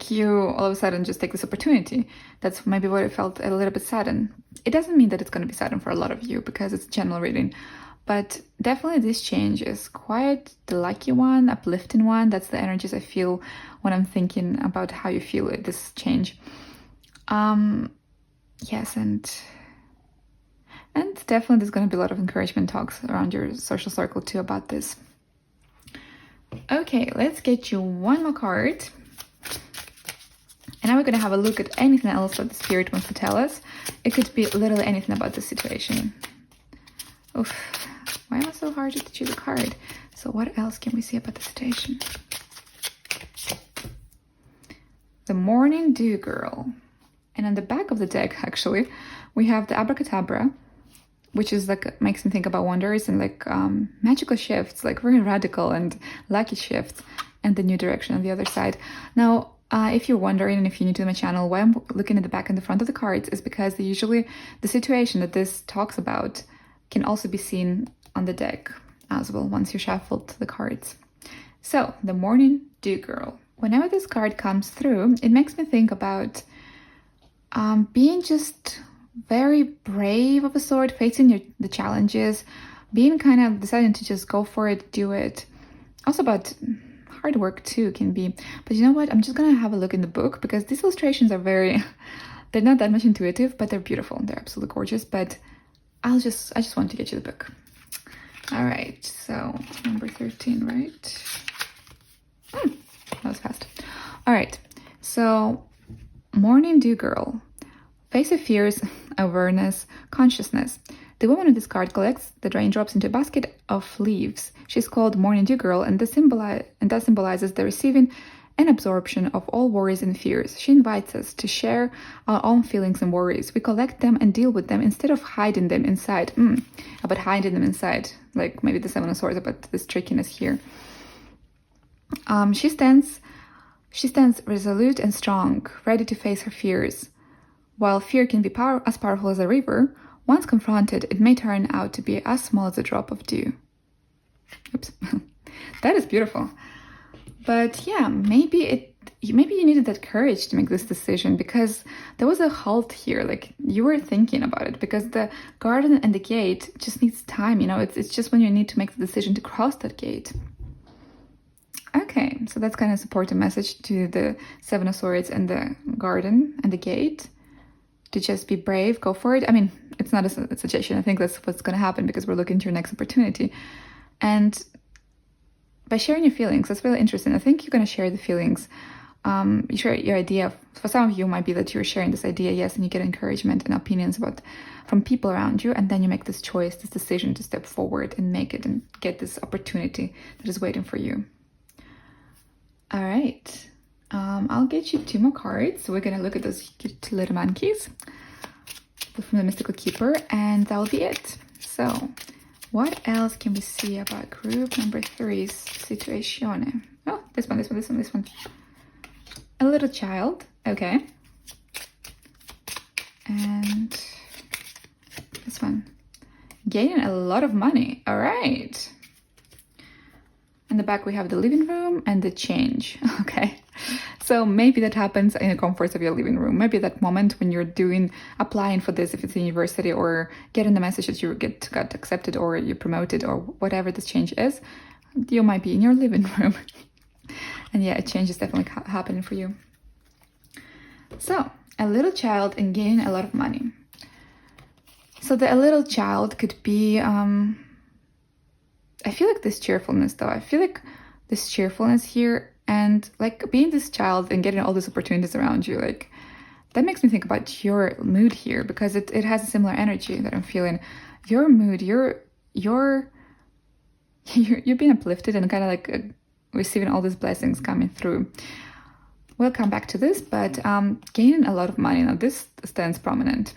You all of a sudden just take this opportunity. That's maybe what it felt a little bit sudden. It doesn't mean that it's going to be sudden for a lot of you because it's a general reading. But definitely this change is quite the lucky one, uplifting one. That's the energies I feel when I'm thinking about how you feel this change. Yes, and definitely there's going to be a lot of encouragement talks around your social circle too about this. Okay, let's get you one more card. And now we're going to have a look at anything else that the Spirit wants to tell us. It could be literally anything about the situation. Oof, why am I so hard to choose a card? So what else can we see about the situation? The Morning Dew Girl. And on the back of the deck, actually, we have the Abracadabra, which is makes me think about wonders and magical shifts, very radical and lucky shifts, and the new direction on the other side. Now, if you're wondering, and if you're new to my channel, why I'm looking at the back and the front of the cards is because the situation that this talks about can also be seen on the deck as well once you shuffled the cards. So, the Morning Dew Girl. Whenever this card comes through, it makes me think about being just very brave of a sort, facing the challenges, being kind of deciding to just go for it, do it. Also about hard work too can be. But you know what? I'm just gonna have a look in the book because these illustrations are very, they're not that much intuitive, but they're beautiful. They're absolutely gorgeous. But I just want to get you the book. All right, so number 13, right? That was fast. All right, so Morning Dew Girl. Face of fears, awareness, consciousness. The woman in this card collects the raindrops into a basket of leaves. She's called Morning Dew Girl, and that symbolizes the receiving and absorption of all worries and fears. She invites us to share our own feelings and worries. We collect them and deal with them instead of hiding them inside. About hiding them inside, like maybe the Seven of Swords, about this trickiness here. She stands resolute and strong, ready to face her fears. While fear can be as powerful as a river, once confronted, it may turn out to be as small as a drop of dew. Oops. That is beautiful. But yeah, maybe you needed that courage to make this decision because there was a halt here. Like you were thinking about it because the garden and the gate just needs time. It's just when you need to make the decision to cross that gate. Okay, so that's kind of supportive message to the Seven of Swords and the garden and the gate. To just be brave, go for it. I mean, it's not a suggestion. I think that's what's going to happen because we're looking to your next opportunity. And by sharing your feelings, that's really interesting. I think you're going to share the feelings. You share your idea. For some of you, it might be that you're sharing this idea, yes, and you get encouragement and opinions from people around you, and then you make this choice, this decision to step forward and make it and get this opportunity that is waiting for you. All right. I'll get you 2 more cards. So we're going to look at those cute little monkeys from the Mystical Keeper, and that will be it. So what else can we see about group number 3's situation? Oh, this one. A little child. Okay. And this one. Gaining a lot of money. All right. In the back, we have the living room and the change. Okay. So maybe that happens in the comforts of your living room. Maybe that moment when you're applying for this, if it's a university, or getting the message that you got accepted or you're promoted or whatever this change is, you might be in your living room. And yeah, a change is definitely happening for you. So, a little child and gaining a lot of money. So a little child could be, I feel like this cheerfulness though. I feel like this cheerfulness here and like being this child and getting all these opportunities around you, like that makes me think about your mood here because it has a similar energy that I'm feeling. Your mood, you're being uplifted and kind of like receiving all these blessings coming through. We'll come back to this, but gaining a lot of money. Now this stands prominent.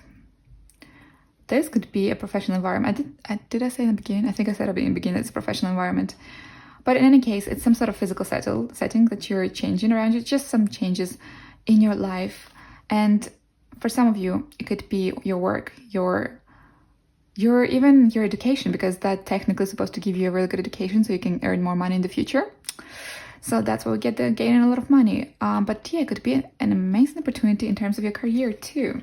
This could be a professional environment. Did I say in the beginning? I think I said at the beginning it's a professional environment. But in any case, it's some sort of physical setting that you're changing around you, just some changes in your life. And for some of you, it could be your work, even your education, because that technically is supposed to give you a really good education so you can earn more money in the future. So that's where we get the gaining a lot of money. But yeah, it could be an amazing opportunity in terms of your career too.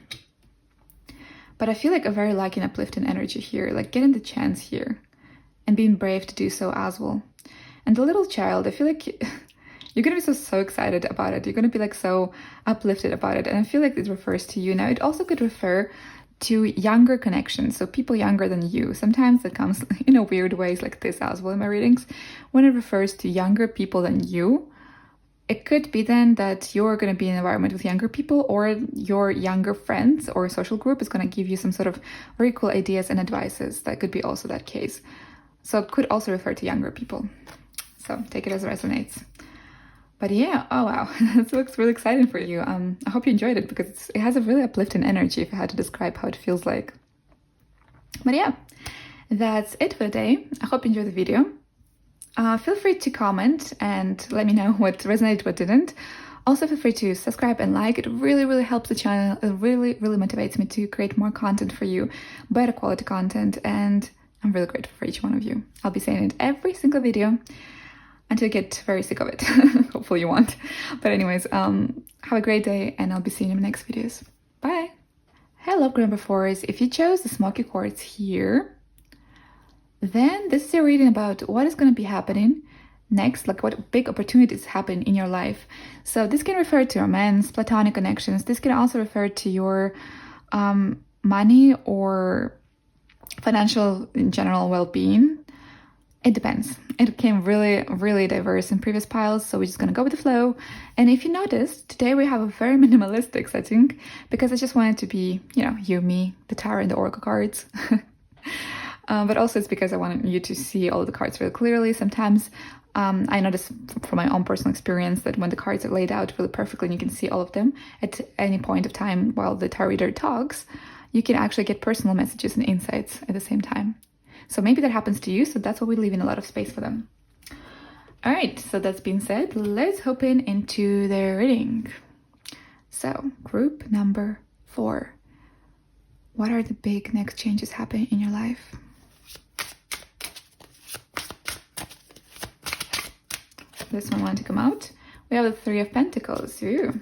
But I feel like a very liking, uplifting energy here, like getting the chance here and being brave to do so as well. And the little child, I feel like you're going to be so excited about it. You're going to be like so uplifted about it. And I feel like it refers to you. Now, it also could refer to younger connections. So people younger than you. Sometimes it comes in a weird ways like this as well in my readings. When it refers to younger people than you, it could be then that you're going to be in an environment with younger people, or your younger friends or social group is going to give you some sort of very cool ideas and advices. That could be also that case. So it could also refer to younger people. So take it as it resonates. But yeah, oh wow, this looks really exciting for you. I hope you enjoyed it because it has a really uplifting energy if I had to describe how it feels like. But yeah, that's it for the day. I hope you enjoyed the video. Feel free to comment and let me know what resonated, what didn't. Also feel free to subscribe and like. It really, really helps the channel. It really, really motivates me to create more content for you, better quality content, and I'm really grateful for each one of you. I'll be saying it every single video until you get very sick of it. Hopefully you won't. But anyways, have a great day and I'll be seeing you in the next videos. Bye! Hello, group number 4s. If you chose the smoky quartz here, Then this is a reading about what is going to be happening next, like what big opportunities happen in your life. So this can refer to romance, platonic connections. This can also refer to your money or financial in general well-being. It depends. It came really, really diverse in previous piles, so we're just gonna go with the flow. And if you notice, today we have a very minimalistic setting because I just wanted to be, you, me, the Tower, and the Oracle cards. But also it's because I wanted you to see all the cards really clearly. Sometimes I notice from my own personal experience that when the cards are laid out really perfectly and you can see all of them at any point of time while the tarot reader talks, you can actually get personal messages and insights at the same time. So maybe that happens to you, so that's why we leave in a lot of space for them. All right, so that's being said, let's hop into the reading. So, group number 4. What are the big next changes happening in your life? This one wanted to come out. We have the 3 of Pentacles. Ooh.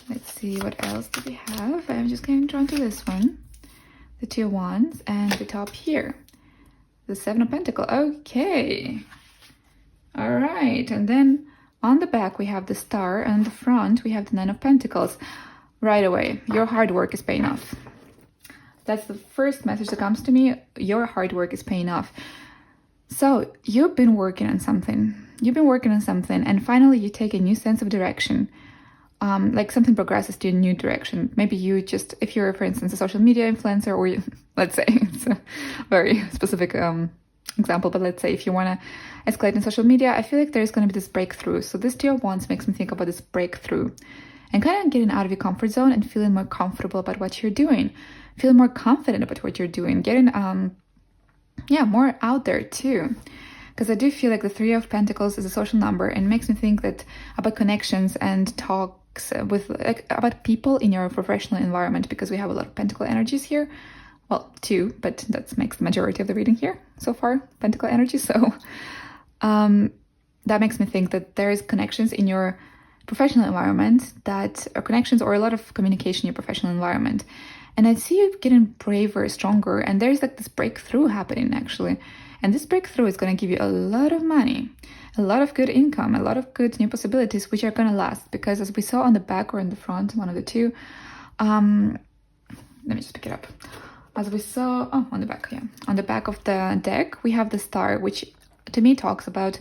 Let's see, what else do we have? I'm just getting drawn to this one. The 2 of Wands, and the top here, the 7 of Pentacles. Okay. All right. And then on the back, we have the Star, and on the front, we have the 9 of Pentacles. Right away, your hard work is paying off. That's the first message that comes to me. Your hard work is paying off. So you've been working on something. And finally you take a new sense of direction. Like something progresses to a new direction. Maybe you just, if you're, for instance, a social media influencer, or let's say, it's a very specific example, but let's say if you want to escalate in social media, I feel like there's going to be this breakthrough. So this 2 of Wands makes me think about this breakthrough and kind of getting out of your comfort zone and feeling more comfortable about what you're doing, feeling more confident about what you're doing, getting, more out there too. Because I do feel like the 3 of Pentacles is a social number and makes me think that about connections and talks with about people in your professional environment, because we have a lot of Pentacle energies here. Well, 2, but that makes the majority of the reading here so far, Pentacle energy. So that makes me think that there is connections in your professional environment that are connections or a lot of communication in your professional environment. And I see you getting braver, stronger, and there's like this breakthrough happening actually. And this breakthrough is going to give you a lot of money, a lot of good income, a lot of good new possibilities, which are going to last. Because as we saw on the back or on the front, one of the two, let me just pick it up. As we saw, on the back, on the back of the deck, we have the Star, which to me talks about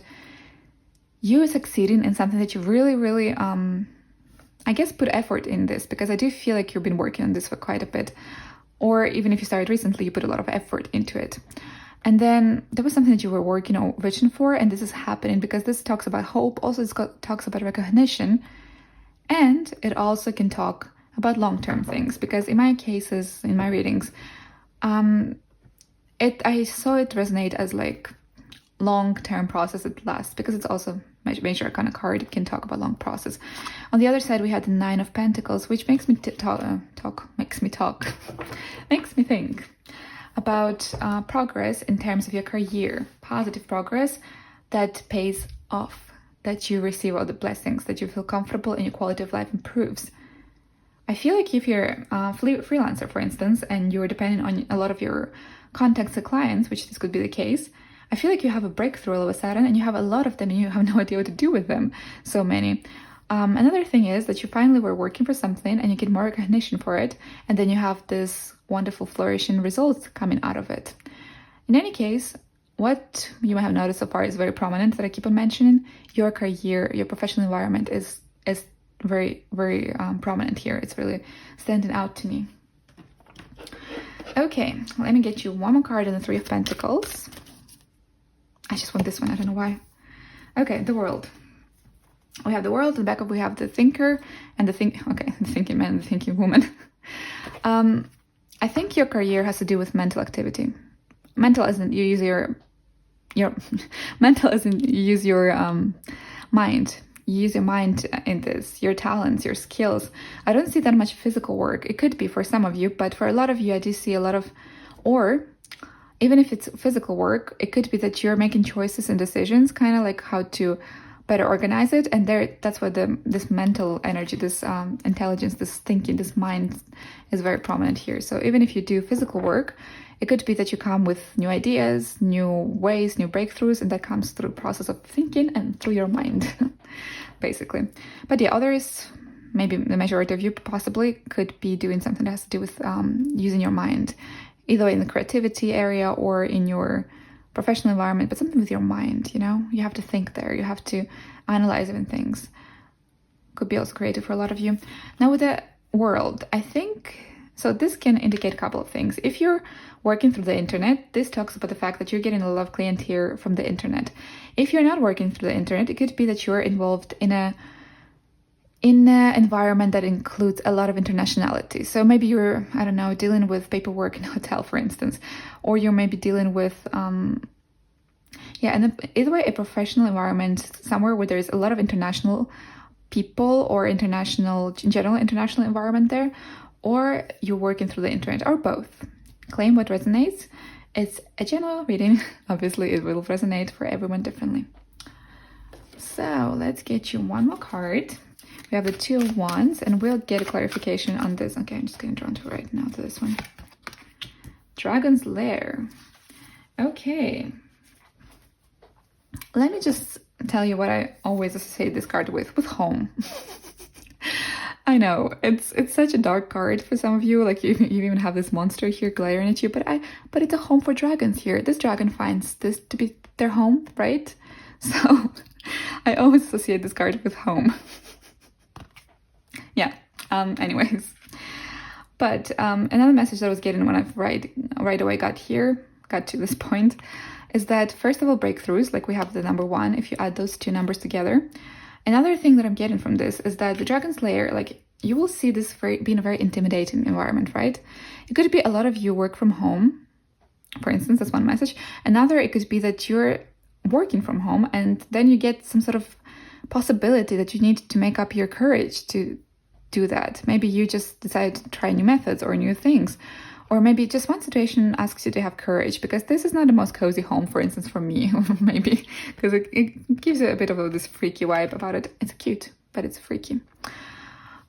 you succeeding in something that you really, really, I guess, put effort in this, because I do feel like you've been working on this for quite a bit. Or even if you started recently, you put a lot of effort into it. And then there was something that you were working on, vision for, and this is happening because this talks about hope. Also, talks about recognition, and it also can talk about long-term things. Because in my cases, in my readings, I saw it resonate as like long-term process at last, because it's also major arcana card. It can talk about long process. On the other side, we had the 9 of Pentacles, which makes me makes me think about progress in terms of your career, positive progress that pays off, that you receive all the blessings, that you feel comfortable and your quality of life improves. I feel like if you're a freelancer, for instance, and you're depending on a lot of your contacts and clients, which this could be the case, I feel like you have a breakthrough all of a sudden and you have a lot of them and you have no idea what to do with them. So many. Another thing is that you finally were working for something and you get more recognition for it, and then you have this wonderful flourishing results coming out of it. In any case, what you might have noticed so far is very prominent that I keep on mentioning. Your career, your professional environment is very, very prominent here. It's really standing out to me. Okay, let me get you one more card in the 3 of Pentacles. I just want this one, I don't know why. Okay, the World. We have the World, in the back of we have the Thinker and the thinking man and the thinking woman. I think your career has to do with mental activity. Mental isn't you use your mental isn't you use your mind. You use your mind in this, your talents, your skills. I don't see that much physical work. It could be for some of you, but for a lot of you, I do see a lot of, or even if it's physical work, it could be that you're making choices and decisions, kind of like how to better organize it. And that's where this mental energy, this intelligence, this thinking, this mind is very prominent here. So even if you do physical work, It could be that you come with new ideas, new ways, new breakthroughs, and that comes through the process of thinking and through your mind, basically. But yeah, others, maybe the majority of you possibly, could be doing something that has to do with using your mind, either in the creativity area or in your professional environment, but something with your mind, you know? You have to think there, you have to analyze even things. Could be also creative for a lot of you. Now with the world, I think, so this can indicate a couple of things. If you're working through the internet, this talks about the fact that you're getting a lot of clientele from the internet. If you're not working through the internet, it could be that you're involved in an environment that includes a lot of internationality. So maybe you're, I don't know, dealing with paperwork in a hotel, for instance, or you're maybe dealing with, and either way, a professional environment somewhere where there's a lot of international people or international, in general, international environment there, or you're working through the internet, or both. Claim what resonates. It's a general reading. Obviously, it will resonate for everyone differently. So let's get you one more card. We have the Two of Wands, and we'll get a clarification on this. Okay, I'm just getting drawn to right now to this one. Dragon's Lair. Okay. Let me just tell you what I always associate this card with home. I know, it's such a dark card for some of you, like you even have this monster here glaring at you, but it's a home for dragons here. This dragon finds this to be their home, right? So I always associate this card with home. Yeah, anyways. But another message that I was getting when I right away got to this point, is that first of all, breakthroughs, like we have the number 1, if you add those two numbers together. Another thing that I'm getting from this is that the Dragon's Lair, like you will see this being a very intimidating environment, right? It could be a lot of you work from home, for instance, that's one message. Another, it could be that you're working from home and then you get some sort of possibility that you need to make up your courage to do that. Maybe you just decide to try new methods or new things. Or maybe just one situation asks you to have courage, because this is not the most cozy home, for instance, for me, maybe, because it gives you a bit of this freaky vibe about it. It's cute, but it's freaky.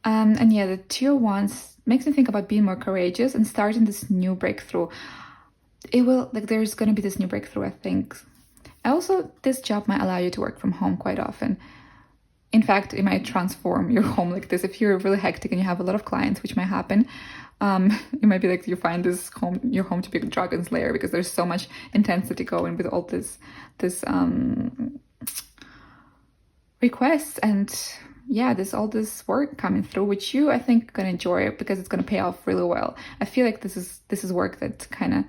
And yeah, the Two of Wands makes me think about being more courageous and starting this new breakthrough. It will, like, there's going to be this new breakthrough, I think. Also, this job might allow you to work from home quite often. In fact, it might transform your home like this. If you're really hectic and you have a lot of clients, which might happen, it might be like you find your home to be a dragon's lair, because there's so much intensity going with all this requests and all this work coming through, which you, I think, gonna enjoy, because it's gonna pay off really well. I feel like this is work that kind of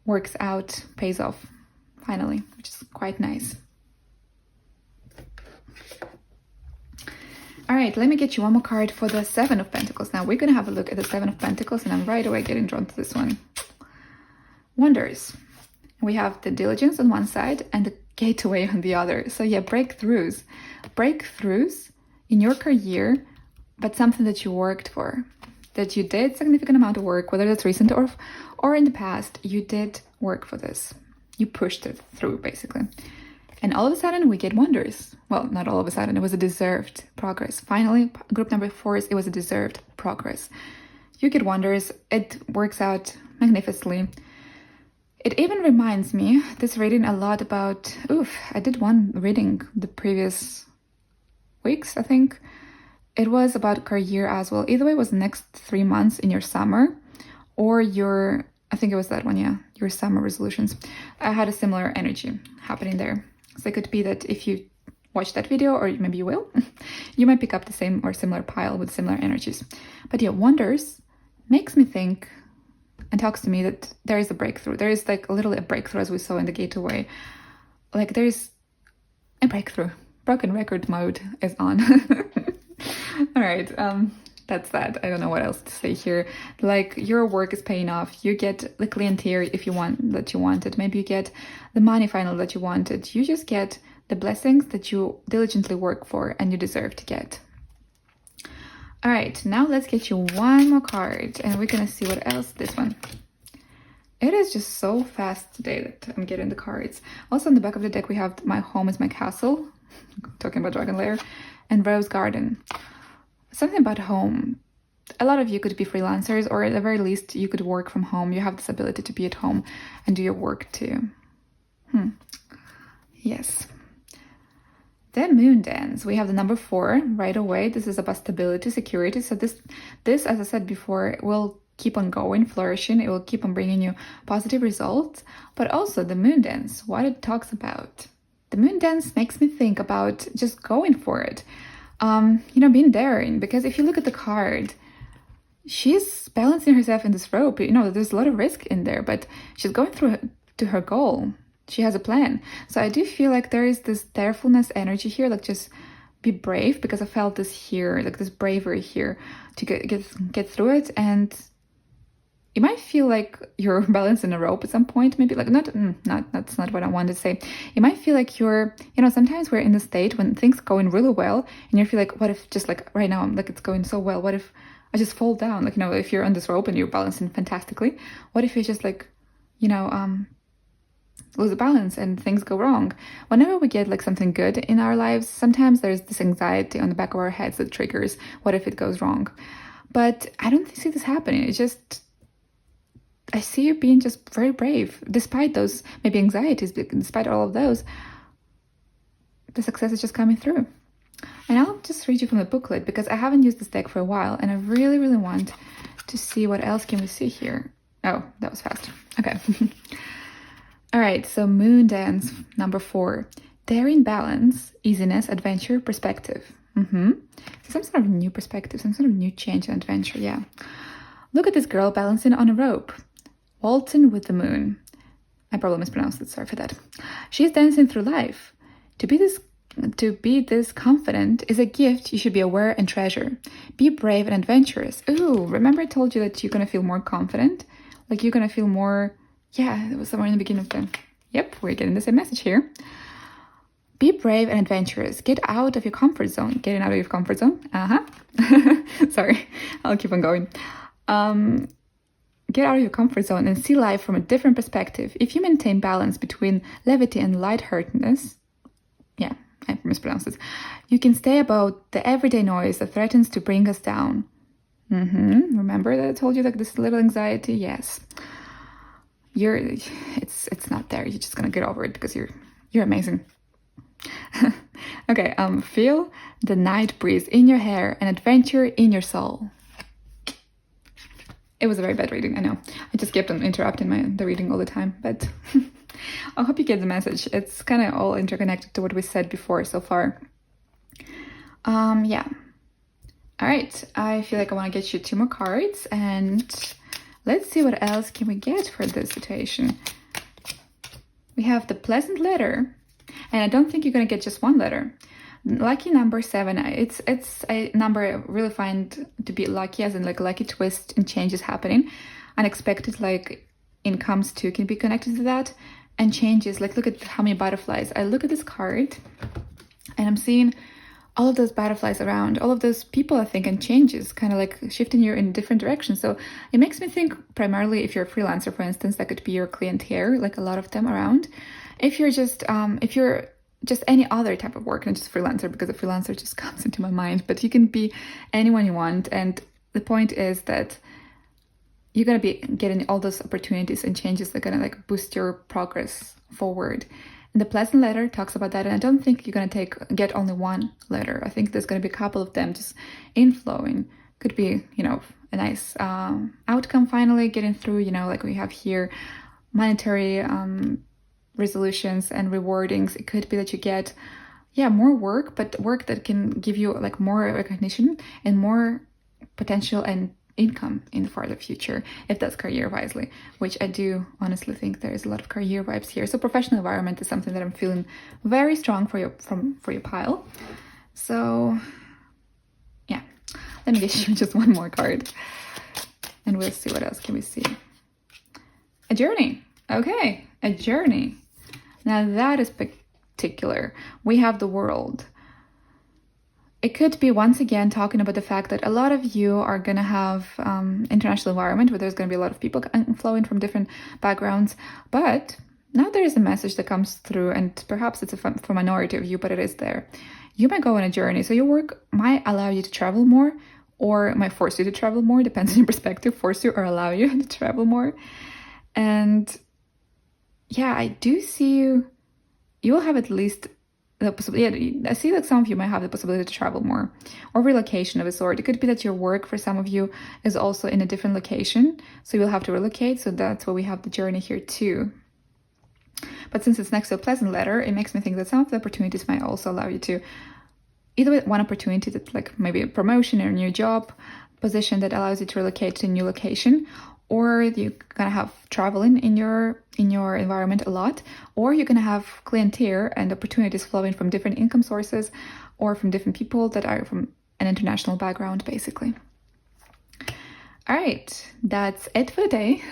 works out, pays off finally, which is quite nice. All right, let me get you one more card for the Seven of Pentacles. Now we're going to have a look at the Seven of Pentacles, and I'm right away getting drawn to this one. Wonders. We have the diligence on one side and the gateway on the other. So yeah, breakthroughs. Breakthroughs in your career, but something that you worked for. That you did significant amount of work, whether that's recent or in the past, you did work for this. You pushed it through, basically. And all of a sudden, we get wonders. Well, not all of a sudden, it was a deserved progress. Finally, group number 4 it was a deserved progress. You get wonders. It works out magnificently. It even reminds me, this reading, a lot about... I did one reading the previous weeks, I think. It was about career as well. Either way, it was the next 3 months in your summer, or your... I think it was that one, yeah. Your summer resolutions. I had a similar energy happening there. So it could be that if you watch that video, or maybe you will, you might pick up the same or similar pile with similar energies. But yeah, wonders makes me think and talks to me that there is a breakthrough. There is like a breakthrough, as we saw in the gateway. Like there is a breakthrough. Broken record mode is on. All right. That's that. I don't know what else to say here. Like, your work is paying off. You get the clientele if you want that you wanted. Maybe you get the money finally that you wanted. You just get the blessings that you diligently work for and you deserve to get. All right, now let's get you one more card, and we're gonna see what else. This one. It is just so fast today that I'm getting the cards. Also on the back of the deck we have My Home is My Castle, talking about Dragon Lair, and Rose Garden. Something about home. a lot of you could be freelancers, or at the very least, you could work from home. You have this ability to be at home and do your work too. Yes. The moon dance. We have the number 4 right away. This is about stability, security. So this, as I said before, will keep on going, flourishing. It will keep on bringing you positive results. But also the moon dance, what it talks about. The moon dance makes me think about just going for it. Being daring. Because if you look at the card, she's balancing herself in this rope. There's a lot of risk in there, but she's going through to her goal. She has a plan. So I do feel like there is this darefulness energy here, like just be brave, because I felt this here, like this bravery here to get through it. And you might feel like you're balancing a rope at some point, maybe like that's not what I wanted to say. You might feel like you're, sometimes we're in the state when things going really well and you feel like, what if just like right now, like it's going so well, what if I just fall down? Like, if you're on this rope and you're balancing fantastically, what if you just like, lose the balance and things go wrong? Whenever we get like something good in our lives, sometimes there's this anxiety on the back of our heads that triggers, what if it goes wrong? But I don't see this happening. It's just, I see you being just very brave, despite those maybe anxieties, despite all of those, the success is just coming through. And I'll just read you from the booklet, because I haven't used this deck for a while, and I really, really want to see what else can we see here. Oh, that was fast. Okay. All right, so moon dance, number 4. Daring, balance, easiness, adventure, perspective. Some sort of new perspective, some sort of new change and adventure, yeah. Look at this girl balancing on a rope, waltzing with the moon. I probably mispronounced it, sorry for that. She's dancing through life. To be this confident is a gift you should be aware and treasure. Be brave and adventurous. Ooh, remember I told you that you're going to feel more confident? Like you're going to feel more... Yeah, it was somewhere in the beginning of the... Yep, we're getting the same message here. Be brave and adventurous. Get out of your comfort zone. Getting out of your comfort zone? Sorry, I'll keep on going. Get out of your comfort zone and see life from a different perspective. If you maintain balance between levity and lightheartedness... Yeah, I mispronounced this. You can stay above the everyday noise that threatens to bring us down. Remember that I told you like this little anxiety? Yes. It's not there. You're just gonna get over it because you're amazing. Okay, feel the night breeze in your hair and adventure in your soul. It was a very bad reading, I know. I just kept on interrupting the reading all the time, but I hope you get the message. It's kind of all interconnected to what we said before so far. Yeah. All right, I feel like I want to get you 2 more cards, and let's see what else can we get for this situation. We have the pleasant letter, and I don't think you're going to get just one letter. Lucky number 7, it's a number I really find to be lucky, as in like lucky twist and changes happening. Unexpected like incomes too can be connected to that, and changes. Like look at how many butterflies. I look at this card and I'm seeing all of those butterflies around, all of those people, I think, and changes, kind of like shifting you in different directions. So it makes me think primarily if you're a freelancer, for instance, that could be your client here, like a lot of them around. If you're just any other type of work, not just freelancer, because a freelancer just comes into my mind, but you can be anyone you want. And the point is that you're going to be getting all those opportunities and changes that are going to like boost your progress forward. And the pleasant letter talks about that. And I don't think you're going to get only one letter. I think there's going to be a couple of them just inflowing. Could be, a nice outcome finally getting through, like we have here, monetary resolutions and rewardings. It could be that you get, more work, but work that can give you like more recognition and more potential and income in the farther future, if that's career wisely, which I do honestly think there is a lot of career vibes here. So professional environment is something that I'm feeling very strong for your pile. So yeah, let me get you just one more card and we'll see what else can we see. A journey. Okay, a journey. Now that is particular. We have the world. It could be once again talking about the fact that a lot of you are going to have international environment where there's going to be a lot of people flowing from different backgrounds. But now there is a message that comes through, and perhaps it's for a minority of you, but it is there. You might go on a journey. So your work might allow you to travel more, or it might force you to travel more, depends on your perspective, force you or allow you to travel more. And yeah, I do see you will have at least the possibility, I see that some of you might have the possibility to travel more, or relocation of a sort. It could be that your work for some of you is also in a different location, so you will have to relocate, so that's why we have the journey here too. But since it's next to a pleasant letter, it makes me think that some of the opportunities might also allow you to, either one opportunity that like maybe a promotion or a new job position that allows you to relocate to a new location, or you're gonna have traveling in your environment a lot, or you're gonna have clientele and opportunities flowing from different income sources or from different people that are from an international background, basically. All right, that's it for the day.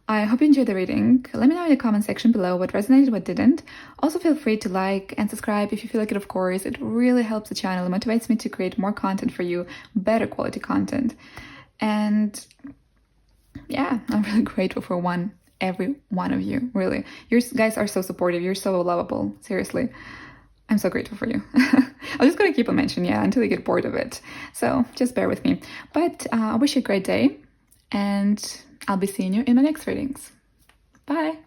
I hope you enjoyed the reading. Let me know in the comment section below what resonated, what didn't. Also feel free to like and subscribe if you feel like it, of course. It really helps the channel. It motivates me to create more content for you, better quality content. And yeah, I'm really grateful for every one of you, really. You guys are so supportive. You're so lovable. Seriously. I'm so grateful for you. I'm just going to keep on mentioning, until you get bored of it. So just bear with me. But I wish you a great day, and I'll be seeing you in my next readings. Bye.